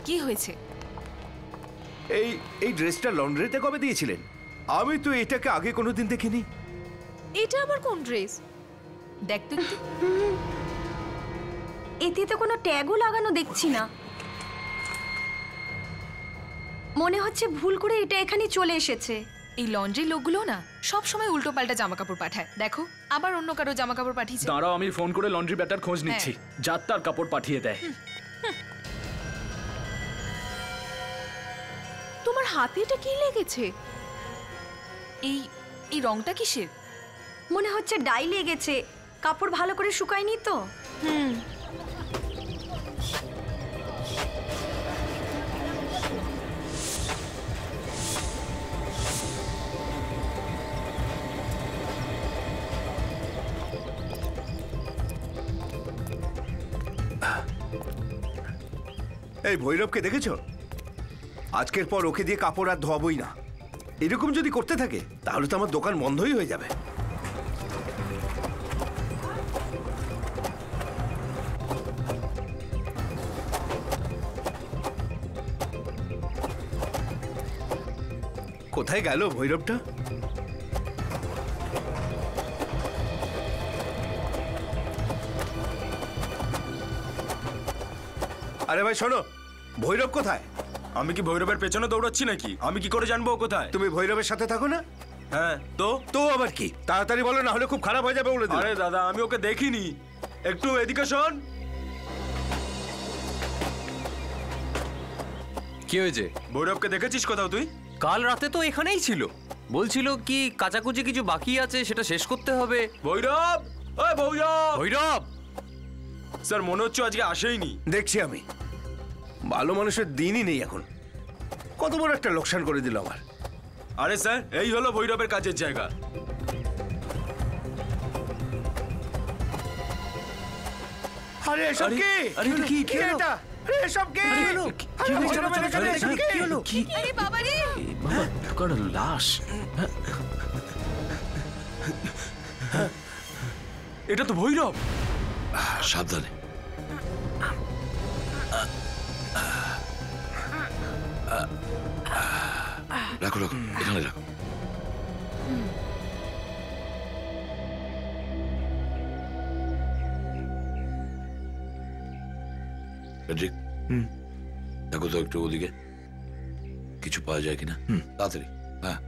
কি হয়েছে? এই ড্রেসটা লন্ড্রিতে কবে দিয়েছিলেন? আমি তো এটাকে আগে কোনোদিন দেখিনি। এটা আবার কোন ড্রেস? দেখ তো একটু। এতে তো কোনো ট্যাগও লাগানো দেখছি না। মনে হচ্ছে ভুল করে এটা এখানে চলে এসেছে। এই লন্ড্রি লোকগুলো না সব সময় উল্টো পাল্টা জামা কাপড় পাঠায়। দেখো আবার অন্য কারো জামা কাপড় পাঠিয়েছে। দাঁড়াও, আমি ফোন করে লন্ড্রি ব্যাটার খোঁজ নিচ্ছি, যার তার কাপড় পাঠিয়ে দেয়। তোমার হাতে এটা কি লেগেছে? এই রংটা কিসের? মনে হচ্ছে ডাই লেগেছে, কাপড় ভালো করে শুকায়নি তো। এই ভৈরবকে দেখেছো? আজকের পর ওকে দিয়ে কাপড় আর ধোয়াবই না। এরকম যদি করতে থাকে তাহলে তো আমার দোকান বন্ধই হয়ে যাবে। কোথায় গেল ভৈরবটা? আরে ভাই শোনো, ভৈরব কোথায়? আমি কি ভৈরবের পেছনে দৌড়াচ্ছি নাকি? আমি কি করে জানবো ও কোথায়? তুমি ভৈরবের সাথে থাকো না? হ্যাঁ, তো আবার কি? তাড়াতাড়ি বলো, না হলে খুব খারাপ হয়ে যাবে বলে দিলাম। আরে দাদা, আমি ওকে দেখিনি। একটু এদিকে শোন। কি হয়েছে? ভৈরবকে দেখেছিস কোথাও তুই? কাল রাতে তো এখানেই ছিল, বলছিল কি কাচাকুচি কিছু বাকি আছে সেটা শেষ করতে হবে। ভৈরব, ওই ভৈরব! ভৈরব স্যার, মনে হচ্ছে আজকে আসেইনি। দেখছি আমি, ভালো মানুষের দিনই নেই এখন। কত বড় একটা লোকসান করে দিল আমার। আরে স্যার, এই হলো ভৈরবের কাজের জায়গা। আরে এসব কি? আরে এটা কি? কি এটা? আরে এসব কি? আরে ভৈরবের এখানে এসব কি? আরে বাবা রে! বাবা, লাশ। এটা তো ভৈরব। সাবধানে। রাখো রাখো, এখানে রাখো। প্যাট্রিক, দেখো তো একটু ওদিকে কিছু পাওয়া যায় কিনা। তাড়াতাড়ি। হ্যাঁ,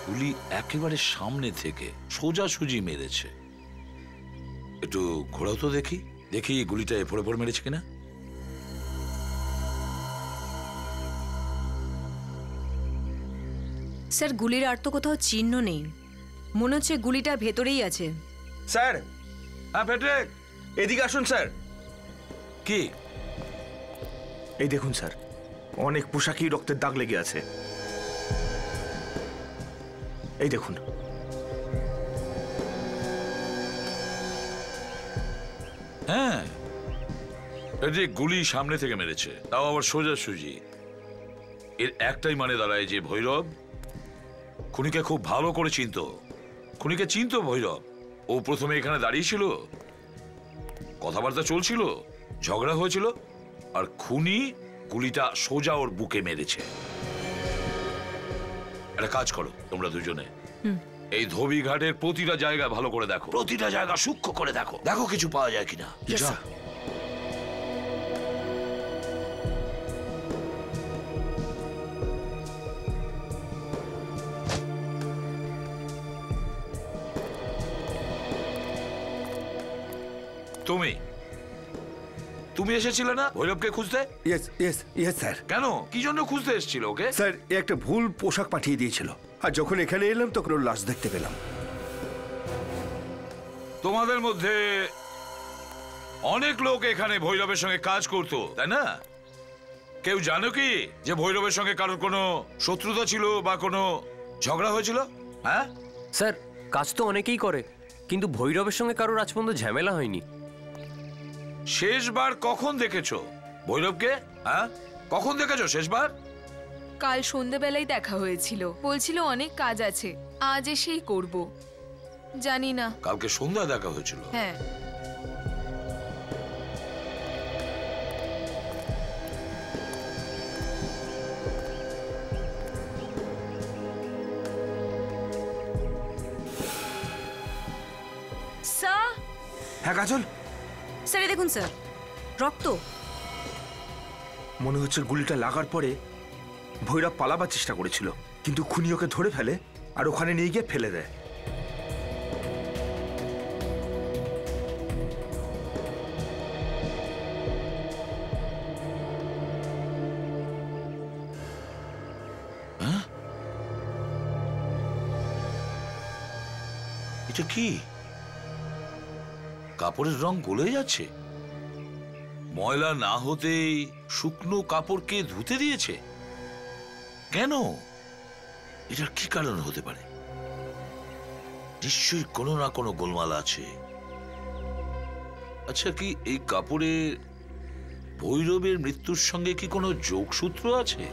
গুলি একেবারে সামনে থেকে সোজাসুজি মেরেছে। একটু ঘোরাও তো দেখি, দেখি গুলিটা এপড়ে পড়ে মেরেছে কিনা। স্যার, গুলির আর তো কোথাও চিহ্ন নেই। মনে হচ্ছে গুলিটা ভেতরেই আছে। স্যার, হ্যাঁ প্যাট্রিক, এদিকে আসুন স্যার। কি? এই দেখুন স্যার, অনেক পোশাকেই রক্তের দাগ লেগে আছে। এই দেখুন। হ্যাঁ, প্যাট্রিক গুলি সামনে থেকে মেরেছে, তাও আবার সোজাসুজি। এর একটাই মানে দাঁড়ায় যে ভৈরব খুনিকে খুব ভালো করে চিনতো। খুনিকে চিনতো ভৈরব। ও প্রথমে এখানে দাঁড়িয়েছিল, কথাবার্তা চলছিল, ঝগড়া হয়েছিল, আর খুনি গুলিটা সোজা ওর বুকে মেরেছে। একটা কাজ করো তোমরা দুজনে, এই ধোবি ঘাটের প্রতিটা জায়গা ভালো করে দেখো, প্রতিটা জায়গা সূক্ষ্ম করে দেখো, দেখো কিছু পাওয়া যায় কিনা। যা। তুমি তুমি এসেছিলে না ভৈরবকে খুঁজতে? Yes yes yes sir. কেন, কি জন্য খুঁজতে এসেছিল ওকে? স্যার, একটা ভুল পোশাক পাঠিয়ে দিয়েছিল, আর যখন এখানে এলাম তখন ওর লাশ দেখতে পেলাম। তোমাদের মধ্যে অনেক লোক এখানে ভৈরবের সঙ্গে কাজ করতো, তাই না? কেউ জানো কি যে ভৈরবের সঙ্গে কারোর কোনো শত্রুতা ছিল বা কোনো ঝগড়া হয়েছিল? হ্যাঁ স্যার, কাজ তো অনেকেই করে, কিন্তু ভৈরবের সঙ্গে কারোর আজ পর্যন্ত ঝামেলা হয়নি। শেষবার কখন দেখেছো ভৈরবকে? হ্যাঁ, কখন দেখেছো শেষবার? কাল সন্ধ্যেবেলায় দেখা হয়েছিল, বলছিল অনেক কাজ আছে, আজ এসেই করব। জানি না। কালকে সন্ধ্যায় দেখা হয়েছিল? হ্যাঁ। স্যার। হ্যাঁ কাজল। স্যার এই দেখুন স্যার, রক্ত। মনে হচ্ছে গুলিটা লাগার পরে ভৈরব পালাবার চেষ্টা করেছিল, কিন্তু খুনি ওকে ধরে ফেলে আর ওখানে নিয়ে গিয়ে ফেলে দেয়। এটা কি? কাপড়ের রং গলে যাচ্ছে। ময়লা না হতেই শুকনো কাপড়কে ধুতে দিয়েছে কেন? এটার কি কারণ হতে পারে? নিশ্চয়ই কোনো না কোনো গোলমাল আছে। আচ্ছা, কি এই কাপড়ে ভৈরবের মৃত্যুর সঙ্গে কি কোনো যোগসূত্র আছে?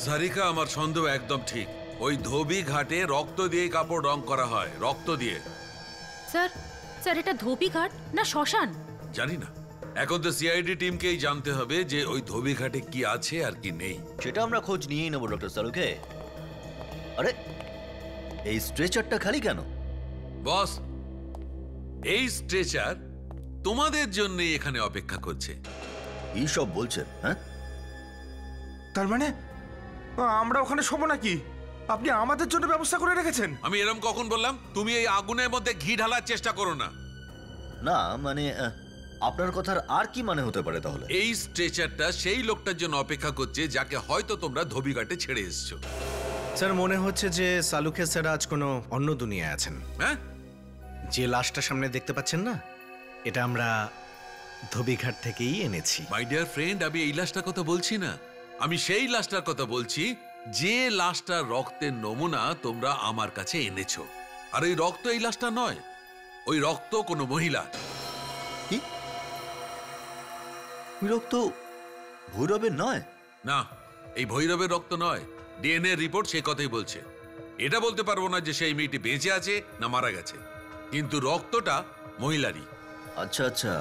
সারিকা, আমার সন্দেহ একদম ঠিক। ওই ধোবি ঘাটে রক্ত দিয়ে কাপড় রং করা হয়, রক্ত দিয়ে। স্যার, স্যার এটা ধোবি ঘাট না শ্মশান? জানি না, এখন তো সিআইডি টিমকেই জানতে হবে যে ওই ধোবি ঘাটে কি আছে আর কি নেই। সেটা আমরা খোঁজ নিয়েই নেবো ডক্টর সালুকে। আরে এই স্ট্রেচারটা খালি কেন? বস, এই স্ট্রেচার তোমাদের জন্য এখানে অপেক্ষা করছে। এই সব বলছেন? হ্যাঁ, তার মানে আমরা ওখানে শোবো নাকি? আপনি আমাদের জন্য ব্যবস্থা করে রেখেছেন? আমি এরকম কখন বললাম? তুমি এই আগুনের মধ্যে ঘি ঢালার চেষ্টা করো না। না মানে আপনার কথার আর কি মানে হতে পারে তাহলে? এই স্ট্রেচারটা সেই লোকটার জন্য অপেক্ষা করছে যাকে হয়তো তোমরা ধোবিঘাটে ছেড়ে এসছো। স্যার মনে হচ্ছে যে সালুকে স্যার আজ কোনো অন্য দুনিয়ায় আছেন। হ্যাঁ, যে লাশটা সামনে দেখতে পাচ্ছেন না, এটা আমরা ধোবিঘাট থেকেই এনেছি। মাই ডিয়ার ফ্রেন্ড, আমি এই লাশটার কথা বলছি না, আমি সেই লাশটার কথা বলছি যে লাশটার রক্তের নমুনা তোমরা আমার কাছে এনেছো। আর এই রক্ত এই লাশটা নয়, ওই রক্ত কোনো মহিলা। কি? রক্ত ভৈরবের নয়? না, এই ভৈরবের রক্ত নয়। ডিএনএ রিপোর্ট সেই কথাই বলছে। এটা বলতে পারবো না যে সেই মেয়েটি বেঁচে আছে না মারা গেছে, কিন্তু রক্তটা মহিলারই। আচ্ছা আচ্ছা,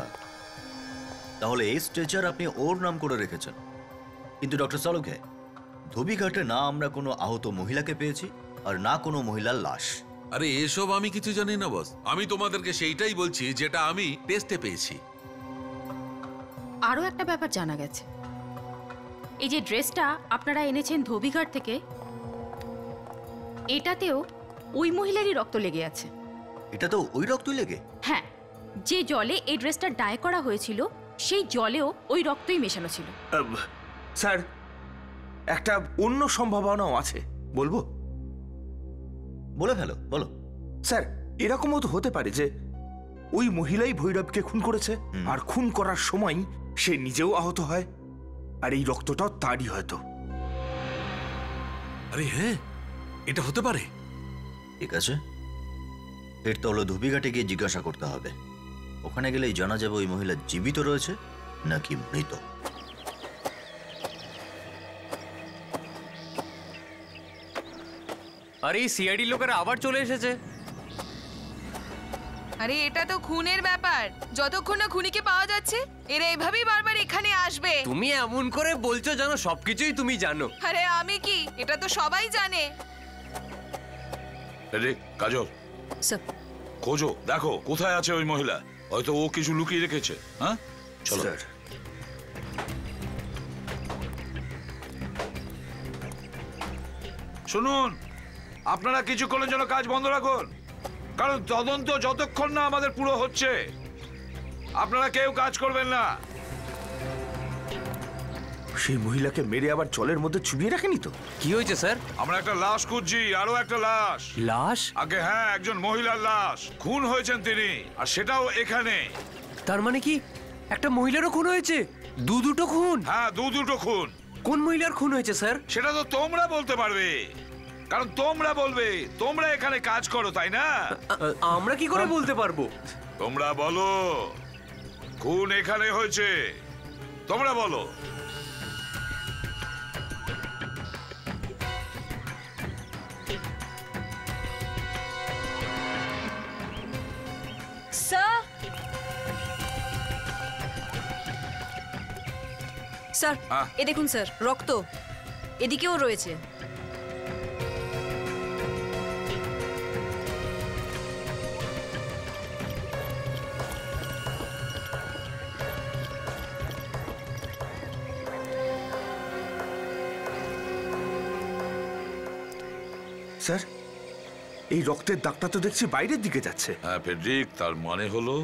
তাহলে এই স্ট্রেচার আপনি ওর নাম করে রেখেছেন। কিন্তু ডক্টর সালুকে, ধোবিঘাটে না আমরা কোনো আহত মহিলাকে পেয়েছি আর না কোনো মহিলার লাশ। আরে এসব আমি কিছু জানি না বস, আমি তোমাদেরকে সেইটাই বলছি যেটা আমি টেস্টে পেয়েছি। আরও একটা ব্যাপার জানা গেছে, এই যে ড্রেসটা আপনারা এনেছেন ধোবিঘাট থেকে, এটাতেও ওই মহিলারই রক্ত লেগে আছে। এটা তো ওই রক্তই লেগে? হ্যাঁ, যে জলে এই ড্রেসটা ডাই করা হয়েছিল সেই জলেও ওই রক্তই মেশানো ছিল। স্যার, একটা অন্য সম্ভাবনাও আছে, বলবো? বলে ফেলো, বলো। স্যার, এরকমও তো হতে পারে যে ওই মহিলাই ভৈরবকে খুন করেছে, আর খুন করার সময় সে নিজেও আহত হয়, আর এই রক্তটাও তারই হয়তো। আরে হ্যাঁ, এটা হতে পারে। ঠিক আছে, এর তো হলো ধোবিঘাটে গিয়ে জিজ্ঞাসা করতে হবে। ওখানে গেলেই জানা যাবে ওই মহিলা জীবিত রয়েছে নাকি মৃত। আরে সিআইডি লোকেরা আবার চলে এসেছে। আরে এটা তো খুনের ব্যাপার, যতক্ষণ না খুনিকে পাওয়া যাচ্ছে এরা এভাবেই বারবার এখানে আসবে। তুমি এমন করে বলছো জানো সবকিছুই তুমি জানো। আরে আমি কি, এটা তো সবাই জানে। রে কাজল, স্যার খোঁজো, দেখো কোথায় আছে ওই মহিলা। হয়তো ও কিছু লুকিয়ে রেখেছে। হ্যাঁ, চলো। শুনুন, আপনারা কিছুক্ষণের জন্য কাজ বন্ধ রাখুন, কারণ তদন্ত যতক্ষণ না আমাদের পুরো হচ্ছে আপনারা কেউ কাজ করবেন না। সেই মহিলাকে মেরে আবার জলের মধ্যে চুবিয়ে রাখেনি তো? কি হয়েছে স্যার? আমরা একটা লাশ খুঁজছি, আরো একটা লাশ। লাশ? আগে হ্যাঁ, একজন মহিলার লাশ। খুন হয়েছেন তিনি, আর সেটাও এখানে। তার মানে কি একটা মহিলারও খুন হয়েছে? দুটো খুন? হ্যাঁ, দুটো খুন। কোন মহিলার খুন হয়েছে স্যার? সেটা তো তোমরা বলতে পারবে, কারণ তোমরা বলবে, তোমরা এখানে কাজ করো, তাই না? আমরা কি করে বলতে পারবো? তোমরা বলো খুন এখানে হয়েছে, তোমরা বলো। স্যার, এ দেখুন স্যার, রক্ত এদিকেও রয়েছে। স্যার, এই রক্তের দাগটা তো দেখছি বাইরের দিকে যাচ্ছে। হ্যাঁ ফেডরিক, তার মানে হলো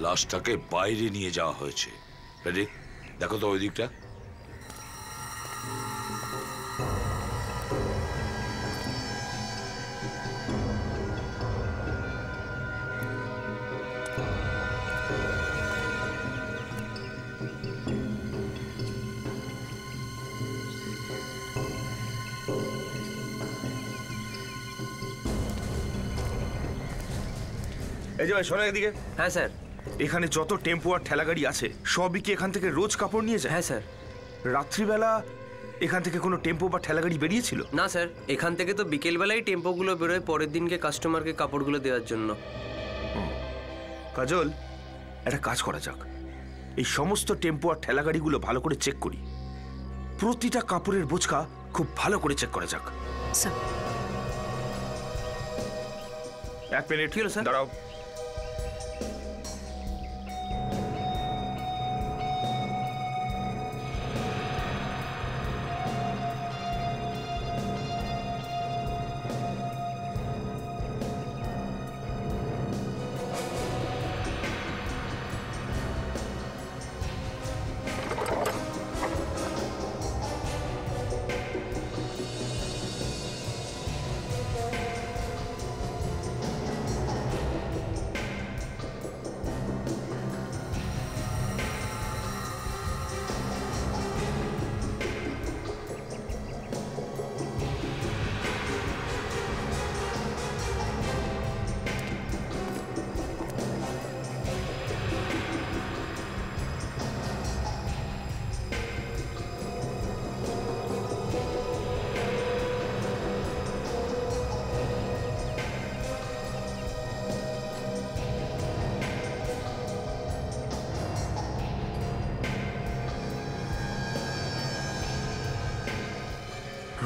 লাশটাকে বাইরে নিয়ে যাওয়া হয়েছে। ফেডরিক, দেখো তো ওই দিকটা। এই যে ভাই, শোনো এদিকে। হ্যাঁ স্যার। এখানে যত টেম্পো আর ঠেলাগাড়ি আছে সবই কি এখান থেকে রোজ কাপড় নিয়ে যায়? হ্যাঁ স্যার। রাত্রিবেলা এখান থেকে কোনো টেম্পো বা ঠেলাগাড়ি বেরিয়েছিল? না স্যার, এখান থেকে তো বিকেলবেলায় টেম্পোগুলো বেরোয় পরের দিনকে কাস্টমারকে কাপড়গুলো দেওয়ার জন্য। কাজল, একটা কাজ করা যাক, এই সমস্ত টেম্পো আর ঠেলাগাড়িগুলো ভালো করে চেক করি। প্রতিটা কাপড়ের বোঝকা খুব ভালো করে চেক করা যাক। এক মিনিট দাঁড়াও।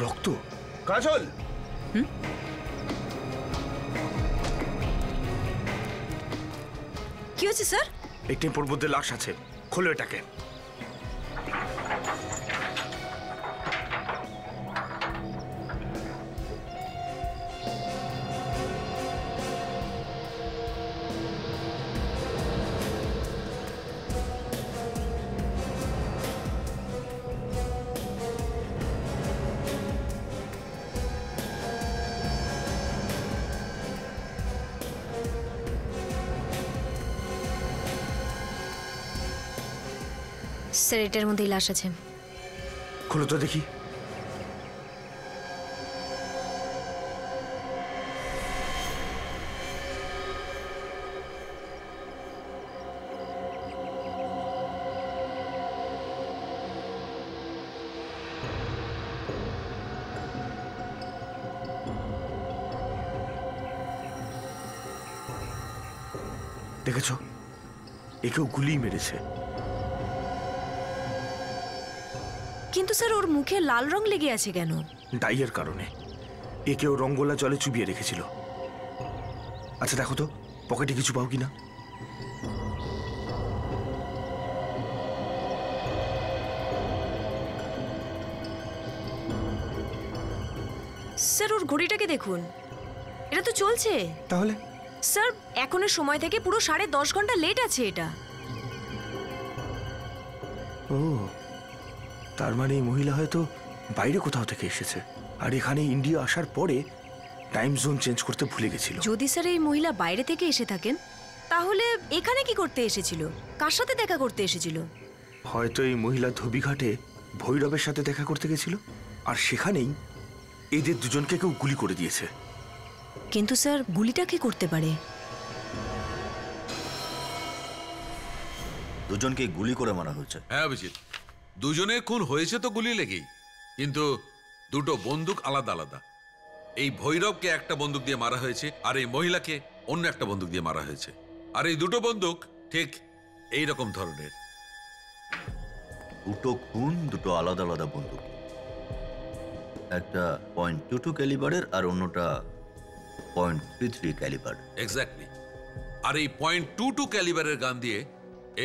রক্ত। কাজল, কি হয়েছে স্যার? এই টেম্পোর মধ্যে লাশ আছে, খোলো এটাকে। স্যার, এটার মধ্যেই লাশ আছে। খোলো তো দেখি। দেখেছো, একেও গুলি মেরেছে। কিন্তু স্যার, ওর মুখে লাল রং লেগে আছে কেন? ডাইয়ের কারণে। একেও রঙ্গোলা জলে চুবিয়ে রেখেছিল। আচ্ছা দেখো তো, পকেটে কিছু পাও কিনা। স্যার ওর ঘড়িটাকে দেখুন, এটা তো চলছে। তাহলে স্যার এখনের সময় থেকে পুরো 10.5 ঘন্টা লেট আছে এটা। ও, তার মানে এই মহিলা হয়তো বাইরে কোথাও থেকে এসেছে আর এখানে ইন্ডিয়া আসার পরে টাইম জোন চেঞ্জ করতে ভুলে গেছিল। যদি স্যার এই মহিলা বাইরে থেকে এসে থাকেন, তাহলে এখানে কি করতে এসেছিল? কার সাথে দেখা করতে এসেছিল? হয়তো এই মহিলা ধোবিঘাটে ভৈরবের সাথে দেখা করতে গেছিল আর সেখানেই এদের দুজনকে কেউ গুলি করে দিয়েছে। কিন্তু স্যার গুলিটা কে করতে পারে? দুজনকে গুলি করে মারা হয়েছে। হ্যাঁ অভিজিৎ, দুজনের খুন হয়েছে তো গুলি লেগেই, কিন্তু দুটো বন্দুক আলাদা আলাদা। এই ভৈরবকে একটা বন্দুক দিয়ে মারা হয়েছে আর এই মহিলাকে অন্য একটা বন্দুক দিয়ে মারা হয়েছে। আর এই দুটো বন্দুক ঠিক এই রকম ধরনের। দুটো খুন, দুটো আলাদা আলাদা বন্দুক, একটা .22 ক্যালিবারের আর অন্যটা .33 ক্যালিবার। এক্স্যাক্টলি। আর এই .22 ক্যালিবারের গান দিয়ে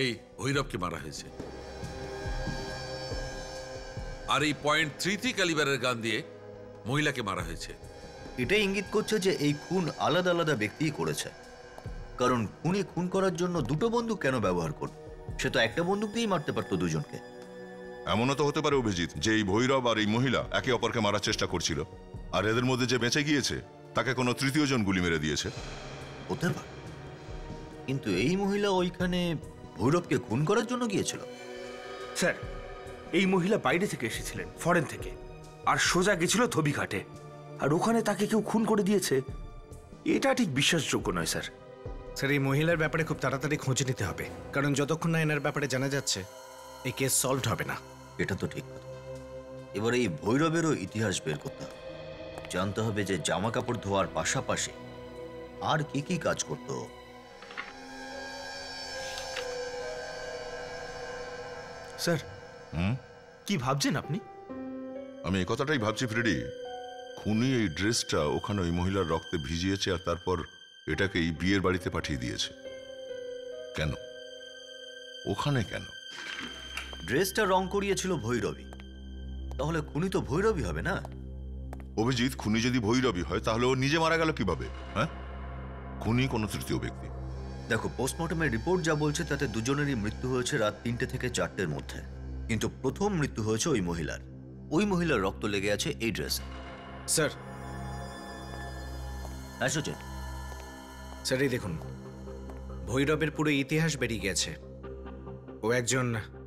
এই ভৈরবকে মারা হয়েছে, আর এই .33 ক্যালিবারের গান দিয়ে মহিলাকে মারা হয়েছে। এটাই ইঙ্গিত করছে যে এই খুন আলাদা আলাদা ব্যক্তিই করেছে, কারণ খুনি খুন করার জন্য দুটো বন্দুক কেন ব্যবহার করবে? সে তো একটা বন্দুক দিয়েই মারতে পারতো দুজনকে। এমনও তো হতে পারে অভিজিৎ যে এই ভৈরব আর এই মহিলা একে অপরকে মারার চেষ্টা করছিল, আর এদের মধ্যে যে বেঁচে গিয়েছে তাকে কোনো তৃতীয় জন গুলি মেরে দিয়েছে। হতে পারে, কিন্তু এই মহিলা ওইখানে ভৈরবকে খুন করার জন্য গিয়েছিল। স্যার, এই মহিলা বাইরে থেকে এসেছিলেন, ফরেন থেকে, আর সোজা গেছিল ধোবিঘাটে, আর ওখানে তাকে কেউ খুন করে দিয়েছে। এটা ঠিক বিশ্বাসযোগ্য নয় স্যার। স্যার এই মহিলার ব্যাপারে খুব তাড়াতাড়ি খোঁজ নিতে হবে, কারণ যতক্ষণ না এনার ব্যাপারে জানা যাচ্ছে এই কেস সলভড হবে না। এটা তো ঠিক কথা। এবার এই ভৈরবেরও ইতিহাস বের করতে হবে, জানতে হবে যে জামা কাপড় ধোয়ার পাশাপাশি আর কি কি কাজ করতো। স্যার, কি ভাবছেন আপনি? আমি এই কথাটাই ভাবছি ফ্রেডি, খুনি এই ড্রেসটা ওখানে ওই মহিলার রক্তে ভিজিয়েছে আর তারপর এটাকে এই বিয়ের বাড়িতে পাঠিয়ে দিয়েছে। কেন? ওখানে কেন? ড্রেসটা রং করিয়েছিল ভৈরবী, তাহলে খুনি তো ভৈরবী হবে না? অভিজিৎ, খুনি যদি ভৈরবী হয় তাহলে ও নিজে মারা গেল কিভাবে? হ্যাঁ, খুনি কোনো তৃতীয় ব্যক্তি। দেখো, পোস্টমর্টমের রিপোর্ট যা বলছে তাতে দুজনেরই মৃত্যু হয়েছে রাত 3টে থেকে 4টের মধ্যে, কিন্তু প্রথম মৃত্যু হয়েছে ওই মহিলার। ওই মহিলার রক্ত লেগে আছে এই ড্রেসে। স্যার, হ্যাঁ সচিন। স্যার এই দেখুন, ভৈরবের পুরো ইতিহাস বেরিয়ে গেছে। ও একজন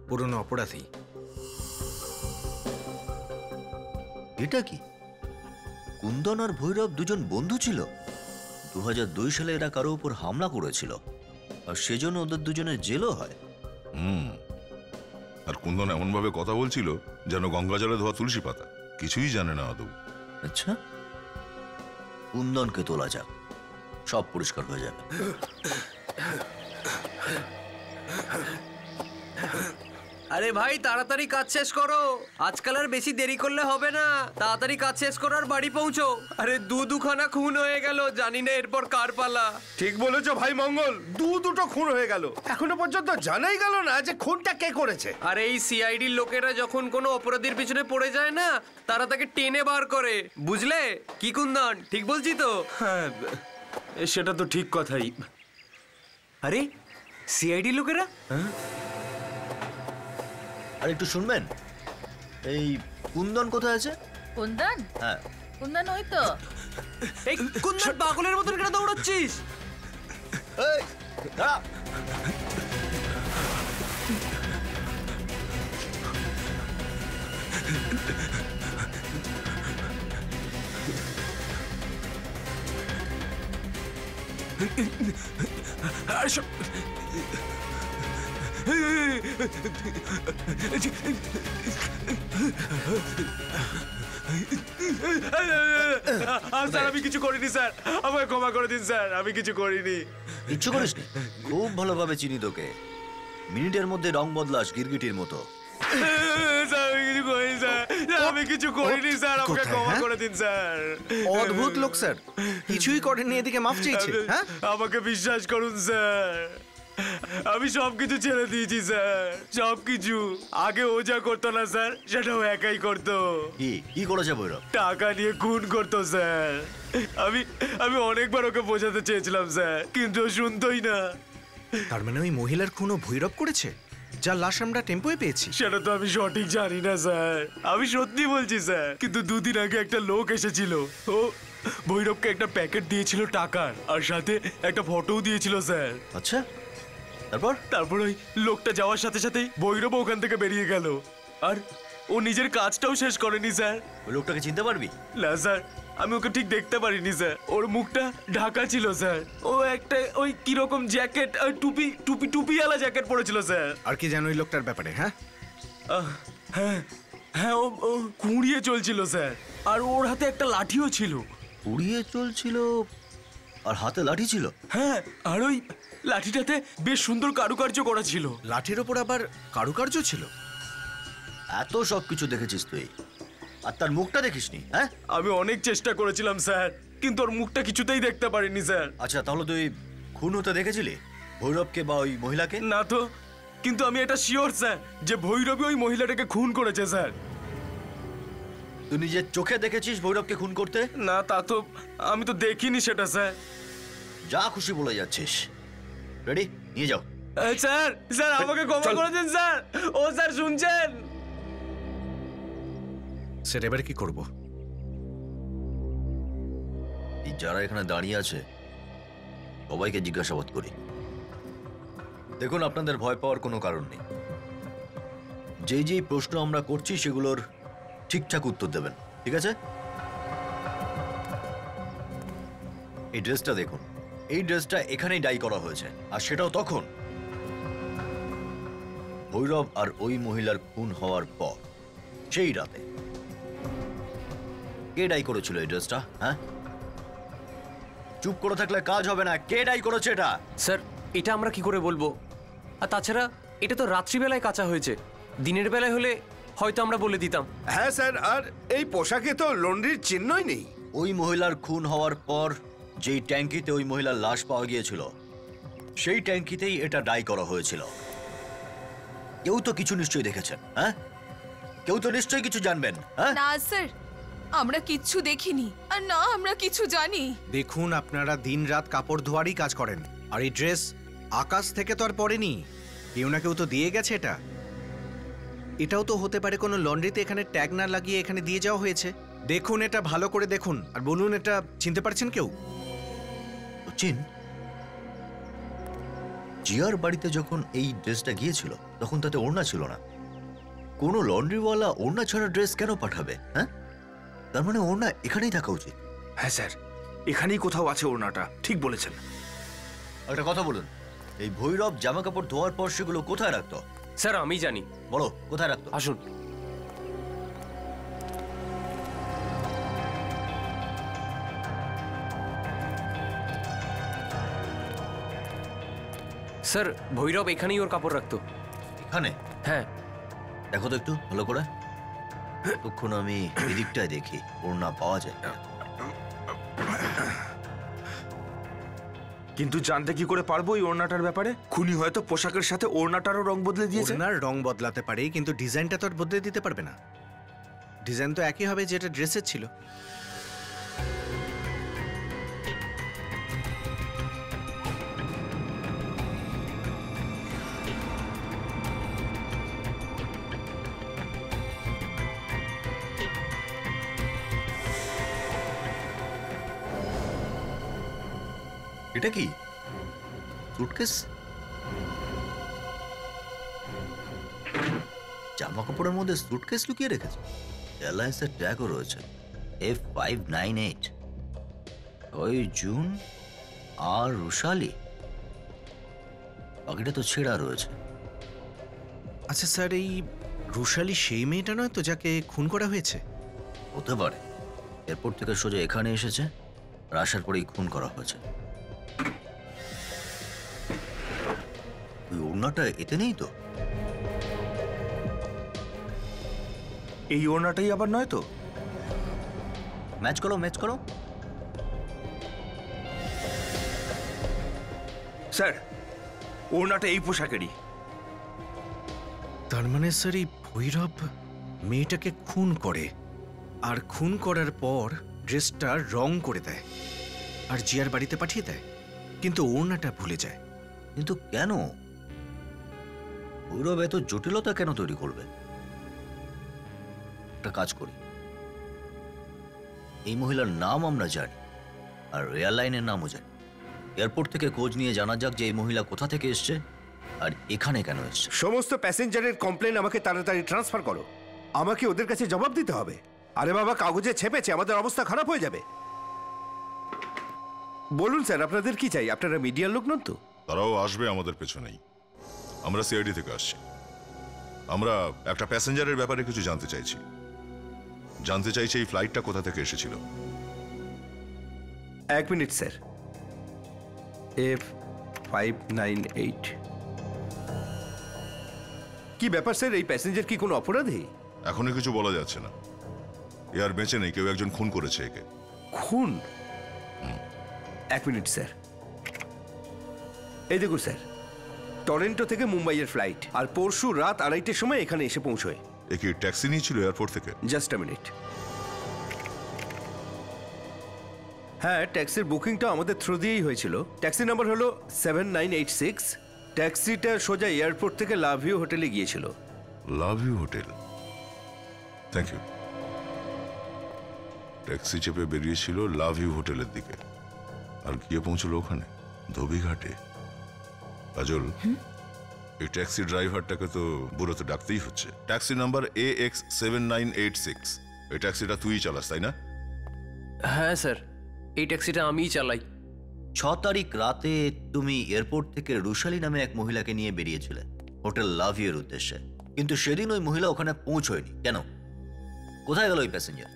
পুরনো অপরাধী। এটা কি? কুন্দন আর ভৈরব দুজন বন্ধু ছিল। 2002 সালে এরা কারো উপর হামলা করেছিল, আর সেজন্য ওদের দুজনের জেলও হয়। আর কুন্দন এমন ভাবে কথা বলছিল যেন গঙ্গা জলে ধোয়া তুলসী পাতা, কিছুই জানে না আদৌ। আচ্ছা, কুন্দনকে তোলা যাক, সব পরিষ্কার হয়ে যাবে। আরে ভাই তাড়াতাড়ি কাজ শেষ করো, আজকাল আর বেশি দেরি করলে হবে না। তাড়াতাড়ি কাজ শেষ করো আর বাড়ি পৌঁছো। আরে দুখানা খুন হয়ে গেল, জানি না এরপর কার পালা। ঠিক বলেছো ভাই মঙ্গল, দুটো খুন হয়ে গেল, এখনো পর্যন্ত জানাই গেল না যে খুনটা কে করেছে। আর এই সিআইডির লোকেরা যখন কোনো অপরাধীর পিছনে পড়ে যায় না, তারা তাকে টেনে বার করে, বুঝলে কি কুন্দন? ঠিক বলছি তো? হ্যাঁ, সেটা তো ঠিক কথাই। আরে সিআইডি লোকেরা? আর একটু শুনবেন, এই কুন্দন কোথায় আছে? কুন্দন? হ্যাঁ, কুন্দন ওই তো। এই কুন্দন পাগলের মতন কেন দৌড়াচ্ছিস? এই দাঁড়া। স্যার আমি কিছু করিনি স্যার, আমাকে ক্ষমা করে দিন স্যার, আমি কিছু করিনি। কিচ্ছু করিসনি? খুব ভালোভাবে চিনি তোকে, মিনিটের মধ্যে রং বদলাস গিরগিটির মতো। আমি কিছু করিনি স্যার, আমাকে ক্ষমা করে দিন স্যার। অদ্ভুত লোক স্যার, কিছুই করেননি, এদিকে মাফ চাইছে। হ্যাঁ, আমাকে বিশ্বাস করুন স্যার। আমি সবকিছু ছেড়ে দিয়েছি স্যার, সবকিছু। আগে ও যা করতো না স্যার, সেটাও একাই করতো। কি করেছে ভৈরব? টাকা নিয়ে খুন করতো স্যার। আমি অনেকবার ওকে বোঝাতে চেয়েছিলাম স্যার, কিন্তু ও শুনতোই না। তার মানে ওই মহিলার খুনও ভৈরব করেছে, যার লাশ আমরা টেম্পোয়ে পেয়েছি? সেটা তো আমি সঠিক জানি না স্যার, আমি সত্যি বলছি স্যার। কিন্তু দুদিন আগে একটা লোক এসেছিল, ও ভৈরবকে একটা প্যাকেট দিয়েছিল টাকার, আর সাথে একটা ফটোও দিয়েছিল স্যার। আচ্ছা, তারপর ওই লোকটা যাওয়ার সাথে সাথেই ভৈরব ওখান থেকে বেরিয়ে গেল, আর ও নিজের কাজটাও শেষ করেনি স্যার। ওই লোকটাকে চিনতে পারবি? না স্যার, আমি ওকে ঠিক দেখতে পারিনি স্যার, ওর মুখটা ঢাকা ছিল স্যার। ও একটা ওই কিরকম জ্যাকেট, টুপি টুপি টুপিওয়ালা জ্যাকেট পরেছিল স্যার। আর কি জানো ওই লোকটার ব্যাপারে? হ্যাঁ হ্যাঁ হ্যাঁ, ও কুড়িয়ে চলছিল স্যার, আর ওর হাতে একটা লাঠিও ছিল। কুড়িয়ে চলছিল আর হাতে লাঠি ছিল? হ্যাঁ, আর ওই লাঠিটাতে বেশ সুন্দর কারুকার্য করা ছিল। লাঠির ওপর আবার কারুকার্য ছিল? এত সব কিছু দেখেছিস তুই, আর তার মুখটা দেখিসনি? হ্যাঁ, আমি অনেক চেষ্টা করেছিলাম স্যার, কিন্তু ওর মুখটা কিছুতেই দেখতে পারিনি স্যার। আচ্ছা, তাহলে তুই খুন হতে দেখেছিলি ভৈরবকে বা ওই মহিলাকে? না তো, কিন্তু আমি এটা শিওর স্যার যে ভৈরবী ওই মহিলাটাকে খুন করেছে স্যার। তুই নিজের চোখে দেখেছিস ভৈরবকে খুন করতে? না, তা তো আমি তো দেখিনি সেটা স্যার। যা খুশি বলে যাচ্ছিস। রেডি, নিয়ে যাও। স্যার স্যার, আমাকে ক্ষমা করে দিন স্যার। ও স্যার, শুনছেন? স্যার, এবার কি করব? যারা এখানে দাঁড়িয়ে আছে সবাইকে জিজ্ঞাসাবাদ করি। দেখুন, আপনাদের ভয় পাওয়ার কোনো কারণ নেই। যেই প্রশ্ন আমরা করছি সেগুলোর ঠিকঠাক উত্তর দেবেন, ঠিক আছে? এই ড্রেসটা দেখুন, এই ড্রেসটা এখানেই ডাই করা হয়েছে, আর সেটাও তখন ভৈরব আর ওই মহিলার খুন হওয়ার পর, সেই রাতে। কে ডাই করেছিল এই ড্রেসটা? হ্যাঁ, চুপ করে থাকলে কাজ হবে না। কে ডাই করেছে এটা? স্যার, এটা আমরা কি করে বলবো? আর তাছাড়া এটা তো রাত্রিবেলায় কাঁচা হয়েছে, দিনের বেলায় হলে হয়তো আমরা বলে দিতাম। হ্যাঁ স্যার, আর এই পোশাকে তো লন্ড্রির চিহ্নই নেই। ওই মহিলার খুন হওয়ার পর যেই ট্যাঙ্কিতে ওই মহিলার লাশ পাওয়া গিয়েছিল, সেই ট্যাঙ্কিতেই এটা ডাই করা হয়েছিল। কেউ তো কিছু নিশ্চয়ই দেখেছেন, হ্যাঁ? কেউ তো নিশ্চয়ই কিছু জানবেন, হ্যাঁ? না স্যার, আমরা কিচ্ছু দেখিনি, আর না আমরা কিছু জানি। দেখুন, আপনারা দিনরাত কাপড় ধোয়ারই কাজ করেন, আর এই ড্রেস আকাশ থেকে তো আর পড়েনি, কেউ না কেউ তো দিয়ে গেছে এটা। এটাও তো হতে পারে কোনো লন্ড্রিতে এখানে ট্যাগ না লাগিয়ে এখানে দিয়ে যাওয়া হয়েছে। দেখুন, এটা ভালো করে দেখুন, আর বলুন এটা চিনতে পারছেন কেউ? জিয়ার বাড়িতে যখন এই ড্রেসটা গিয়েছিল তখন তাতে ওড়না ছিল না। কোনো লন্ড্রিওয়ালা ওড়না ছাড়া ড্রেস কেন পাঠাবে? হ্যাঁ, তার মানে ওড়না এখানেই থাকা উচিত। হ্যাঁ স্যার, এখানেই কোথাও আছে ওড়নাটা, ঠিক বলেছেন। একটা কথা বলুন, এই ভৈরব জামা কাপড় ধোয়ার পর সেগুলো কোথায় রাখতো? স্যার, আমি জানি। বলো, কোথায় রাখতো? আসুন। স্যার, ভৈরব এখানেই ওর কাপড় রাখতো। এখানে? হ্যাঁ। দেখো তো একটু ভালো করে। তখন আমি এদিকটায় দেখি ওড়না পাওয়া যায়। কিন্তু জানতে কি করে পারবো এই ওড়নাটার ব্যাপারে? খুনি হয়তো পোশাকের সাথে ওড়নাটারও রং বদলে দিয়েছে। ওড়নার রং বদলাতে পারে, কিন্তু ডিজাইনটা তো আর বদলে দিতে পারবে না। ডিজাইন তো একই হবে যেটা ড্রেসের ছিল। এটা কি সুটকেস? জামা কাপড়ের মধ্যে সুটকেস লুকিয়ে রেখেছে। এয়ারলাইন্সের ট্যাগও রয়েছে, F598। ওই জুন আর রুশালি। বাকিটা তো ছেঁড়া রয়েছে। আচ্ছা স্যার, এই রুশালি সেই মেয়েটা নয় তো যাকে খুন করা হয়েছে? হতে পারে। এয়ারপোর্ট থেকে সোজা এখানে এসেছে, আর আসার পরেই খুন করা হয়েছে। ওই ওড়নাটা এতে নেই তো? এই ওড়নাটাই আবার নয় তো? ম্যাচ করো, ম্যাচ করো। স্যার, ওড়নাটা এই পোশাকেরই। তার মানে স্যার এই ভৈরব মেয়েটাকে খুন করে, আর খুন করার পর ড্রেসটা রং করে দেয় আর জিয়ার বাড়িতে পাঠিয়ে দেয়, কিন্তু ওড়নাটা ভুলে যায়। কিন্তু কেন? ভৈরব এত জটিলতা কেন তৈরি করবে? একটা কাজ করি, এই মহিলার নাম আমরা জানি আর এয়ারলাইনের নামও জানি। এয়ারপোর্ট থেকে খোঁজ নিয়ে জানা যাক যে এই মহিলা কোথা থেকে এসছে আর এখানে কেন এসছে। সমস্ত প্যাসেঞ্জারের কমপ্লেন আমাকে তাড়াতাড়ি ট্রান্সফার করো। আমাকে ওদের কাছে জবাব দিতে হবে। আরে বাবা, কাগজে ছেপেছে, আমাদের অবস্থা খারাপ হয়ে যাবে। বলুন স্যার, আপনাদের কি চাই? আপনারা মিডিয়ার লোক নন তো? তারাও আসবে আমাদের পেছনেই। আমরা সিআইডি থেকে আসছি। আমরা একটা প্যাসেঞ্জারের ব্যাপারে কিছু জানতে চাইছি। এই ফ্লাইটটা কোথা থেকে এসেছিল। 1 মিনিট স্যার। F598। কি ব্যাপার স্যার, এই প্যাসেঞ্জার কি কোনো অপরাধী? এখনো কিছু বলা যাচ্ছে না। এ আর বেঁচে নেই, কেউ একজন খুন করেছে একে। খুন? 1 মিনিট স্যার। এই দেখুন স্যার, টরেন্টো থেকে মুম্বাইয়ের ফ্লাইট, আর পরশু রাত 2:30টার সময় এখানে এসে পৌঁছয়। এ কি ট্যাক্সি নিয়েছিল এয়ারপোর্ট থেকে? Just a minute. হ্যাঁ, ট্যাক্সির বুকিংটা আমাদের থ্রু দিয়েই হয়েছিল। ট্যাক্সি নাম্বার হলো 7986। ট্যাক্সিটা সোজা এয়ারপোর্ট থেকে লাভ ইউ হোটেলে গিয়েছিল। Love you hotel, thank you. Taxi চেপে বেরিয়েছিল লাভ ইউ হোটেলের দিকে, আর গিয়ে পৌঁছলো ওখানে ধোবিঘাটে। কাজল, এই ট্যাক্সি ড্রাইভারটাকে তো বুড়োতে ডাকতেই হচ্ছে। Taxi number AX7986। এই ট্যাক্সিটা তুই চালাস, তাই না? হ্যাঁ স্যার, এই ট্যাক্সিটা আমিই চালাই। 6 তারিখ রাতে তুমি এয়ারপোর্ট থেকে রুশালি নামে এক মহিলাকে নিয়ে বেরিয়েছিলে হোটেল লাভ ইউর উদ্দেশ্যে, কিন্তু সেদিন ওই মহিলা ওখানে পৌঁছয়নি। কেন? কোথায় গেল ওই প্যাসেঞ্জার?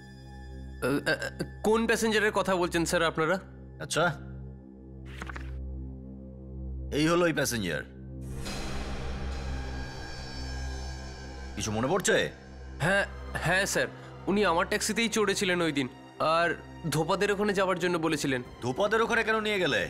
কোন প্যাসেঞ্জারের কথা বলছেন স্যার আপনারা? আচ্ছা, এই হলো ওই প্যাসেঞ্জার। কিছু মনে পড়ছে? হ্যাঁ হ্যাঁ স্যার, উনি আমার ট্যাক্সিতেই চড়েছিলেন ওই দিন, আর ধোপাদের ওখানে যাওয়ার জন্য বলেছিলেন। ধোপাদের ওখানে কেন নিয়ে গেলে?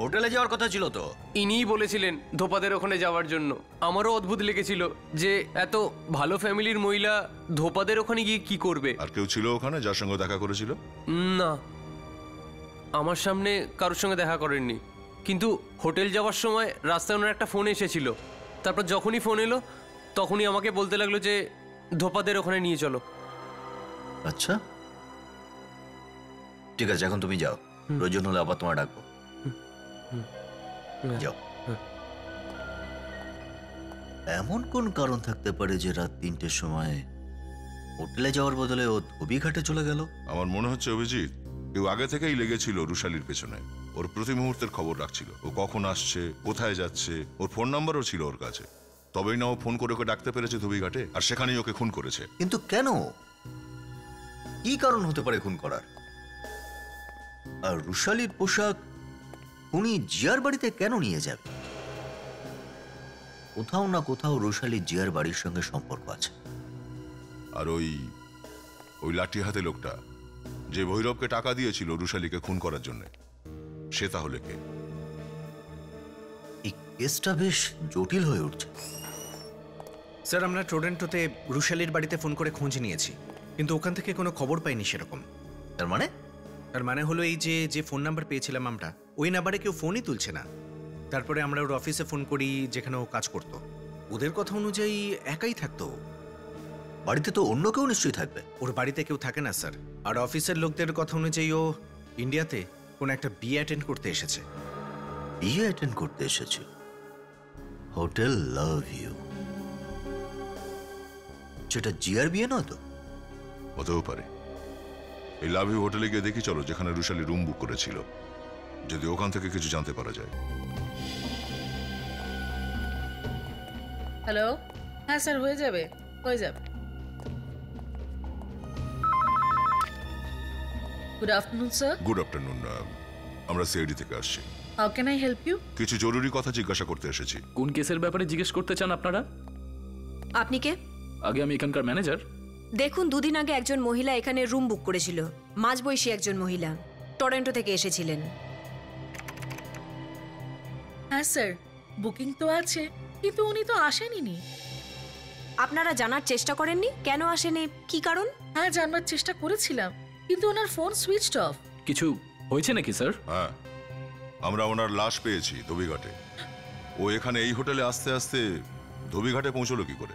হোটেলে যাওয়ার কথা ছিল তো। ইনিই বলেছিলেন ধোপাদের ওখানে যাওয়ার জন্য। আমারও অদ্ভুত লেগেছিল যে এত ভালো ফ্যামিলির মহিলা ধোপাদের ওখানে গিয়ে কি করবে। আর কেউ ছিল ওখানে যার সঙ্গে দেখা করেছিল? না, আমার সামনে কারোর সঙ্গে দেখা করেননি, কিন্তু হোটেল যাওয়ার সময় রাস্তায় ওনার একটা ফোন এসেছিল। তারপর যখনই ফোন এলো তখনই আমাকে বলতে লাগলো যে ধোপাদের ওখানে নিয়ে চলো। আচ্ছা ঠিক আছে, এখন তুমি যাও, প্রয়োজন হলে আবার তোমার ডাকবো। যাও। এমন কোন কারণ থাকতে পারে যে রাত 3টের সময় হোটেলে যাওয়ার বদলে ও ধোবিঘাটে চলে গেল? আমার মনে হচ্ছে অভিজিৎ, কেউ আগে থেকেই লেগেছিল রুশালির পেছনে। ওর প্রতি মুহূর্তের খবর রাখছিল, ও কখন আসছে, কোথায় যাচ্ছে। ওর ফোন নাম্বারও ছিল ওর কাছে, তবেই না ও ফোন করে ওকে ডাকতে পেরেছে ধোবিঘাটে, আর সেখানেই ওকে খুন করেছে। কিন্তু কেন? কি কারণ হতে পারে খুন করার? আর রুশালির পোশাক উনি জিয়ার বাড়িতে কেন নিয়ে যাবে? কোথাও না কোথাও রুশালি জিয়ার বাড়ির সঙ্গে সম্পর্ক আছে। আর ওই লাঠি হাতে লোকটা যে ভৈরবকে টাকা দিয়েছিল রুশালিকে খুন করার জন্য, সে তাহলে কে? এই কেসটা বেশ জটিল হয়ে উঠছে। স্যার, আমরা টরেন্টোতে রুশালির বাড়িতে ফোন করে খোঁজ নিয়েছি, কিন্তু ওখান থেকে কোনো খবর পাইনি সেরকম। তার মানে? তার মানে হলো এই যে ফোন নাম্বার পেয়েছিলাম আমরা, ওই নাম্বারে কেউ ফোনই তুলছে না। তারপরে আমরা ওর অফিসে ফোন করি যেখানে ও কাজ করতো। ওদের কথা অনুযায়ী একাই থাকতো। বাড়িতে তো অন্য কেউ নিশ্চয়ই থাকবে। ওর বাড়িতে কেউ থাকে না স্যার। আর অফিসের লোকদের কথা অনুযায়ী ও ইন্ডিয়াতে কোনো একটা বিয়ে অ্যাটেন্ড করতে এসেছে। বিয়ে অ্যাটেন্ড করতে এসেছে? হোটেল লাভ ইউ, সেটা জিয়ার বিয়ে নয় তো? হতেও পারে। এই লাভ ইউ হোটেলে গিয়ে দেখি চলো, যেখানে রুশালি রুম বুক করেছিল, যদি ওখান থেকে কিছু জানতে পারা যায়। হ্যালো, হ্যাঁ স্যার, হয়ে যাবে হয়ে যাবে। Good afternoon sir. Good afternoon, আমরা সিআইডি থেকে আসছি। How can I help you? কিছু জরুরি কথা জিজ্ঞাসা করতে এসেছি। কোন কেসের ব্যাপারে জিজ্ঞেস করতে চান আপনারা? আপনি কে? আগে আমি এখানকার ম্যানেজার। দেখুন, 2 দিন আগে একজন মহিলা এখানে রুম বুক করেছিল। মাঝবয়সী একজন মহিলা, টরেন্টো থেকে এসেছিলেন। হ্যাঁ স্যার, বুকিং তো আছে, কিন্তু উনি তো আসেনি। আপনারা জানার চেষ্টা করেননি কেন আসেনি, কি কারণ? হ্যাঁ, জানবার চেষ্টা করেছিলাম, কিন্তু ওনার ফোন সুইচড অফ। কিছু হয়েছে নাকি স্যার? হ্যাঁ, আমরা ওনার লাশ পেয়েছি ধোবিঘাটে। ও এখানে এই হোটেলে আসতে আসতে ধোবিঘাটে পৌঁছলো কি করে?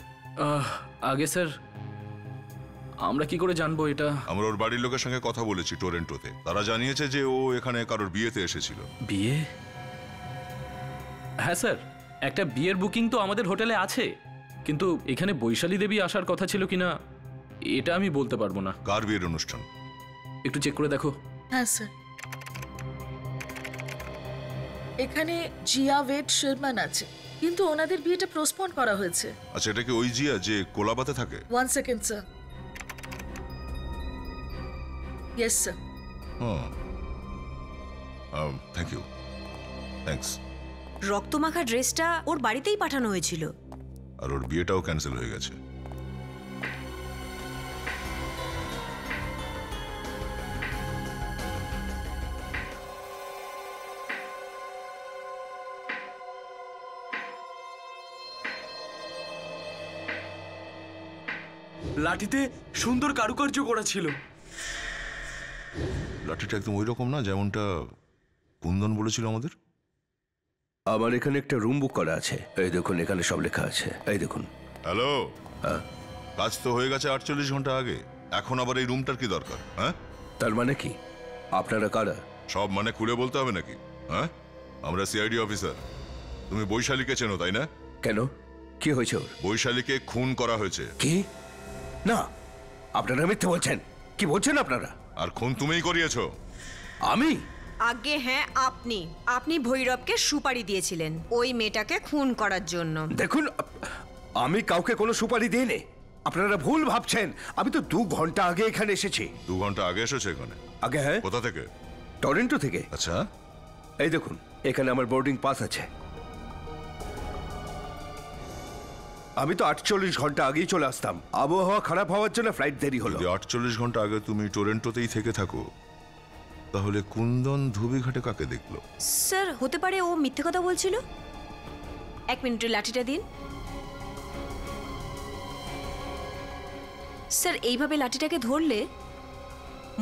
আগে স্যার আমরা কি করে জানবো এটা? আমরা ওর বাড়ির লোকের সঙ্গে কথা বলেছি টরেন্টোতে। তারা জানিয়েছে যে ও এখানে কারোর বিয়েতে এসেছিল। বিয়ে? হ্যাঁ স্যার, একটা বিয়ের বুকিং তো আমাদের হোটেলে আছে, কিন্তু এখানে বৈশালী দেবী আসার কথা ছিল কিনা এটা আমি বলতে পারবো না। কার বিয়ের অনুষ্ঠান একটু চেক করে দেখো। হ্যাঁ স্যার, এখানে জিয়া ওয়েড শর্মান আছে, কিন্তু ওনাদের বিয়েটা পোস্টপোন করা হয়েছে। আচ্ছা, এটা কি ওই জিয়া যে কোলাবাতে থাকে? 1 second sir. Yes sir. Thank you. Thanks. রক্তমাখা ড্রেসটা ওর বাড়িতেই পাঠানো হয়েছিল, আর ওর বিয়েটাও ক্যান্সেল হয়ে গেছে। লাঠিতে সুন্দর কারুকার্য করা ছিল। লাঠিটা একদম ওই রকম না যেমনটা কুন্দন বলেছিল আমাদের। আমার এখানে একটা রুম বুক করা আছে, এই দেখুন এখানে সব লেখা আছে, এই দেখুন। হ্যালো, কাজ তো হয়ে গেছে 48 ঘন্টা আগে, এখন আবার এই রুমটার কি দরকার? হ্যাঁ, তার মানে কি? আপনারা কারা? সব মানে খুলে বলতে হবে নাকি? হ্যাঁ, আমরা সিআইডি অফিসার। তুমি বৈশালীকে চেনো তাই না? কেন, কি হয়েছে ওর? বৈশালীকে খুন করা হয়েছে। কি? না, আপনারা মিথ্যে বলছেন। কি বলছেন আপনারা? আর খুন তুমিই করিয়েছো। আমি? আগে হ্যাঁ, আপনি ভৈরবকে সুপারি দিয়েছিলেন ওই মেয়েটাকে খুন করার জন্য। দেখুন, আমি কাউকে কোনো সুপারি দিইনি। আপনারা ভুল ভাবছেন। আমি তো 2 ঘন্টা আগে এখানে এসেছি। 2 ঘন্টা আগে এসেছে এখানে? আগে? হ্যাঁ। কোথা থেকে? টরেন্টো থেকে। আচ্ছা, এই দেখুন এখানে আমার বোর্ডিং পাস আছে। আমি তো 48 ঘন্টা আগেই চলে আসতাম, আবহাওয়া খারাপ হওয়ার জন্য ফ্লাইট দেরি হলো। 48 ঘন্টা আগে তুমি টরেন্টোতেই থেকে থাকো, তাহলে কুন্দন ধুবিঘাটে কাকে দেখলো? স্যার হতে পারে ও মিথ্যে কথা বলছিল। 1 মিনিটের লাঠিটা দিন স্যার। এইভাবে লাঠিটাকে ধরলে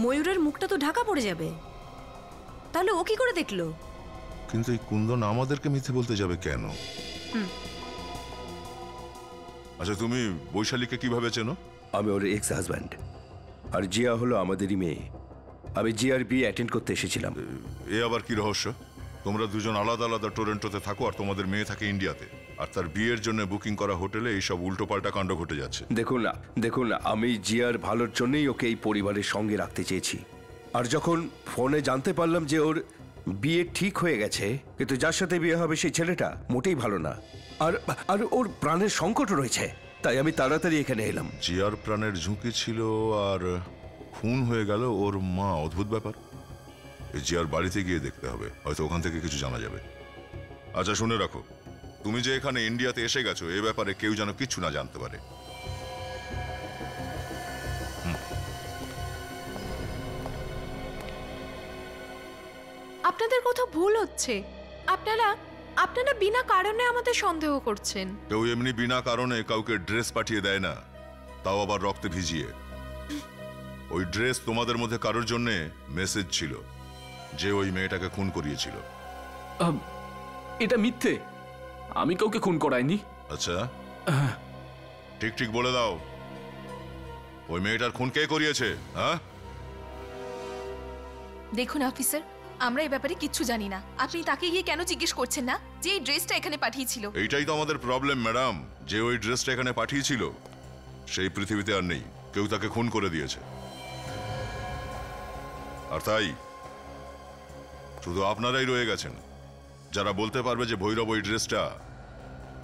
ময়ূরের মুখটা তো ঢাকা পড়ে যাবে, তাহলে ও কি করে দেখলো? কিন্তু এই কুন্দন আমাদেরকে মিথ্যে বলতে যাবে কেন? আচ্ছা, তুমি বৈশালীকে কিভাবে চেনো? আমি ওর এক্স হাজব্যান্ড, আর জিয়া হলো আমাদেরই মেয়ে। আমি জিয়ার বিয়ে অ্যাটেন্ড করতে এসেছিলাম। এ আবার কি রহস্য? তোমরা দুজন আলাদা আলাদা টরেন্টোতে থাকো আর তোমাদের মেয়ে থাকে ইন্ডিয়াতে, আর তার বিয়ের জন্য বুকিং করা হোটেলে এইসব উল্টোপাল্টা কাণ্ড ঘটে যাচ্ছে। দেখুন আমি জিয়ার ভালোর জন্যই ওকে এই পরিবারের সঙ্গে রাখতে চেয়েছি। আর যখন ফোনে জানতে পারলাম যে ওর বিয়ে ঠিক হয়ে গেছে, কিন্তু যার সাথে বিয়ে হবে সেই ছেলেটা মোটেই ভালো না, আর ওর প্রাণের সংকট রয়েছে, তাই আমি তাড়াতাড়ি এখানে এলাম। জিয়ার প্রাণের ঝুঁকি ছিল আর খুন হয়ে গেল ওর মা। অদ্ভুত ব্যাপার। জিয়ার বাড়িতে গিয়ে দেখতে হবে, হয়তো ওখান থেকে কিছু জানা যাবে। আচ্ছা, শুনে রাখো, তুমি যে এখানে ইন্ডিয়াতে এসে গেছো এ ব্যাপারে কেউ যেন কিচ্ছু না জানতে পারে। আপনাদের কোথাও ভুল হচ্ছে। আপনারা বিনা কারণে আমাদের সন্দেহ করছেন। কেউ এমনি বিনা কারণে কাউকে ড্রেস পাঠিয়ে দেয় না, তাও আবার রক্তে ভিজিয়ে। ওই ড্রেস তোমাদের মধ্যে কারোর জন্য মেসেজ ছিল যে ওই মেয়েটাকে খুন করিয়েছিল। এটা মিথ্যে, আমি কাউকে খুন করাইনি। আচ্ছা, ঠিক ঠিক বলে দাও, ওই মেয়েটার খুন কে করিয়েছে? হ্যাঁ, দেখুন অফিসার, আমরা এই ব্যাপারে কিচ্ছু জানি না। আপনি তাকে গিয়ে কেন জিজ্ঞেস করছেন না যে এই ড্রেসটা এখানে পাঠিয়েছিল? এইটাই তো আমাদের প্রবলেম ম্যাডাম, যে ওই ড্রেসটা এখানে পাঠিয়েছিল সেই পৃথিবীতে আর নেই, কেউ তাকে খুন করে দিয়েছে। আর তাই শুধু আপনারাই রয়ে গেছেন যারা বলতে পারবে যে ভৈরব ওই ড্রেসটা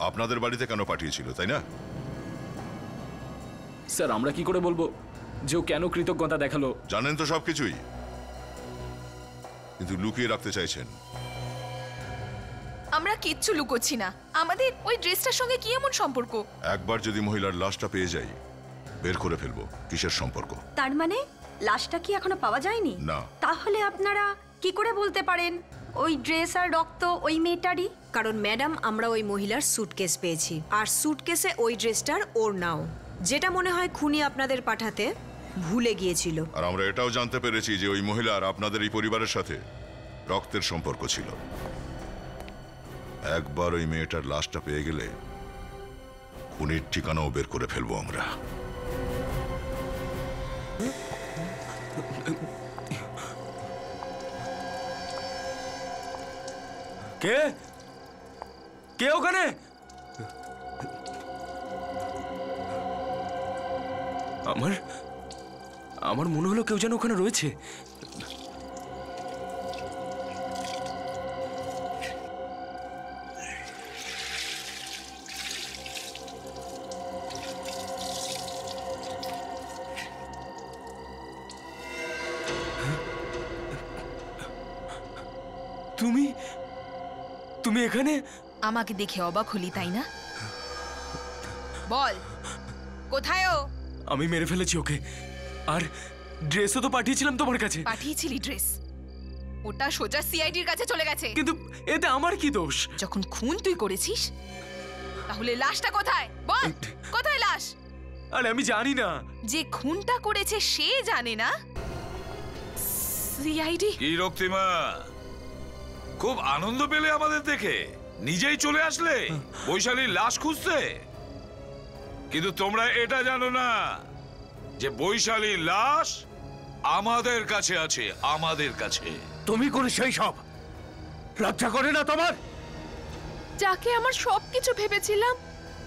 আপনাদের বাড়িতে কেন পাঠিয়েছিল, তাই না? স্যার আমরা কি করে বলবো যে ও কেন কৃতজ্ঞতা দেখালো? জানেন তো সবকিছুই, কিন্তু লুকিয়ে রাখতে চাইছেন। আমরা কিচ্ছু লুকোচ্ছি না। আমাদের ওই ড্রেসটার সঙ্গে কি এমন সম্পর্ক? একবার যদি মহিলার লাশটা পেয়ে যাই, বের করে ফেলবো কিসের সম্পর্ক। তার মানে লাশটা কি এখনো পাওয়া যায়নি? না। তাহলে আপনারা কি করে বলতে পারেন ওই ড্রেস আর রক্ত ওই মেয়েটারই? কারণ ম্যাডাম আমরা ওই মহিলার স্যুটকেস পেয়েছি, আর স্যুটকেসে ওই ড্রেসটার ওর নাও, যেটা মনে হয় খুনি আপনাদের পাঠাতে ভুলে গিয়েছিল। আর আমরা এটাও জানতে পেরেছি যে ওই মহিলার আপনাদের এই পরিবারের সাথে রক্তের সম্পর্ক ছিল। একবার ওই মেয়েটার লাশটা পেয়ে গেলে খুনির ঠিকানাও বের করে ফেলবো আমরা। কে কে ওখানে? আমার মনে হলো কেউ যেন ওখানে রয়েছে। তুমি এখানে? আমাকে দেখে অবাক হলি তাই না? বল কোথায় ও? আমি মেরে ফেলেছি ওকে, আর ড্রেসও তো পাঠিয়েছিলাম তোমার কাছে। পাঠিয়েছিলি ড্রেস? ওটা সোজা সিআইডির কাছে চলে গেছে। কিন্তু এতে আমার কি দোষ? যখন খুন তুই করেছিস তাহলে লাশটা কোথায়? বল কোথায় লাশ? আরে আমি জানি না। যে খুনটা করেছে সে জানে না? সিআইডি? কি রক্তিমা, খুব আনন্দ পেলে আমাদের দেখে? নিজেই চলে আসলে বৈশালীর লাশ খুঁজতে? কিন্তু তোমরা এটা জানো না যে বৈশালীর লাশ আমাদের কাছে আছে, আমাদের কাছে। তুমি করে সেই সব লজ্জা করে না তোমার? যাকে আমার সবকিছু ভেবেছিলাম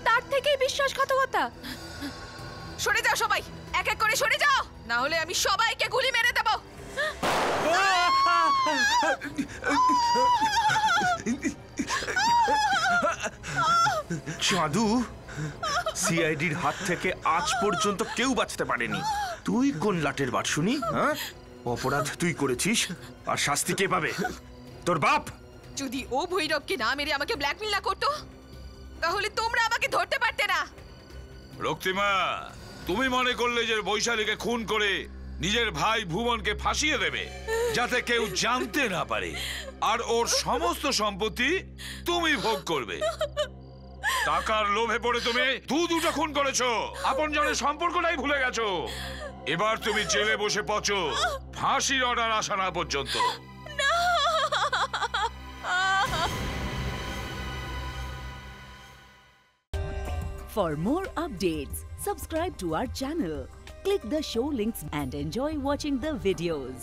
তার থেকেই বিশ্বাসঘাতকতা। সরে যাও সবাই, এক এক করে সরে যাও, না হলে আমি সবাইকে গুলি মেরে দেব। চাঁদু, সিআইডির হাত থেকে আজ পর্যন্ত কেউ বাঁচতে পারেনি। তুই কোন লাটের বাট শুনি? হ্যাঁ, অপরাধ তুই করেছিস, আর শাস্তি কে পাবে? তোর বাপ। যদি ও ভৈরবকে না মেরে আমাকে ব্ল্যাকমেল না করতো তাহলে তোমরা আমাকে ধরতে পারতে না। রক্তিমা, তুমি মনে করলে যে বৈশালীকে খুন করে নিজের ভাই ভুবনকে ফাঁসিয়ে দেবে যাতে কেউ জানতে না পারে, আর ওর সমস্ত সম্পত্তি তুমি ভোগ করবে। টাকার লোভে পড়ে তুমি দুটো খুন করেছো, আপনজনের সম্পর্কটাই ভুলে গেছো। এবার তুমি জেলে বসে পচো, ফাঁসির অর্ডার আসা না পর্যন্ত। For more updates, subscribe to our channel, click the show links and enjoy watching the videos.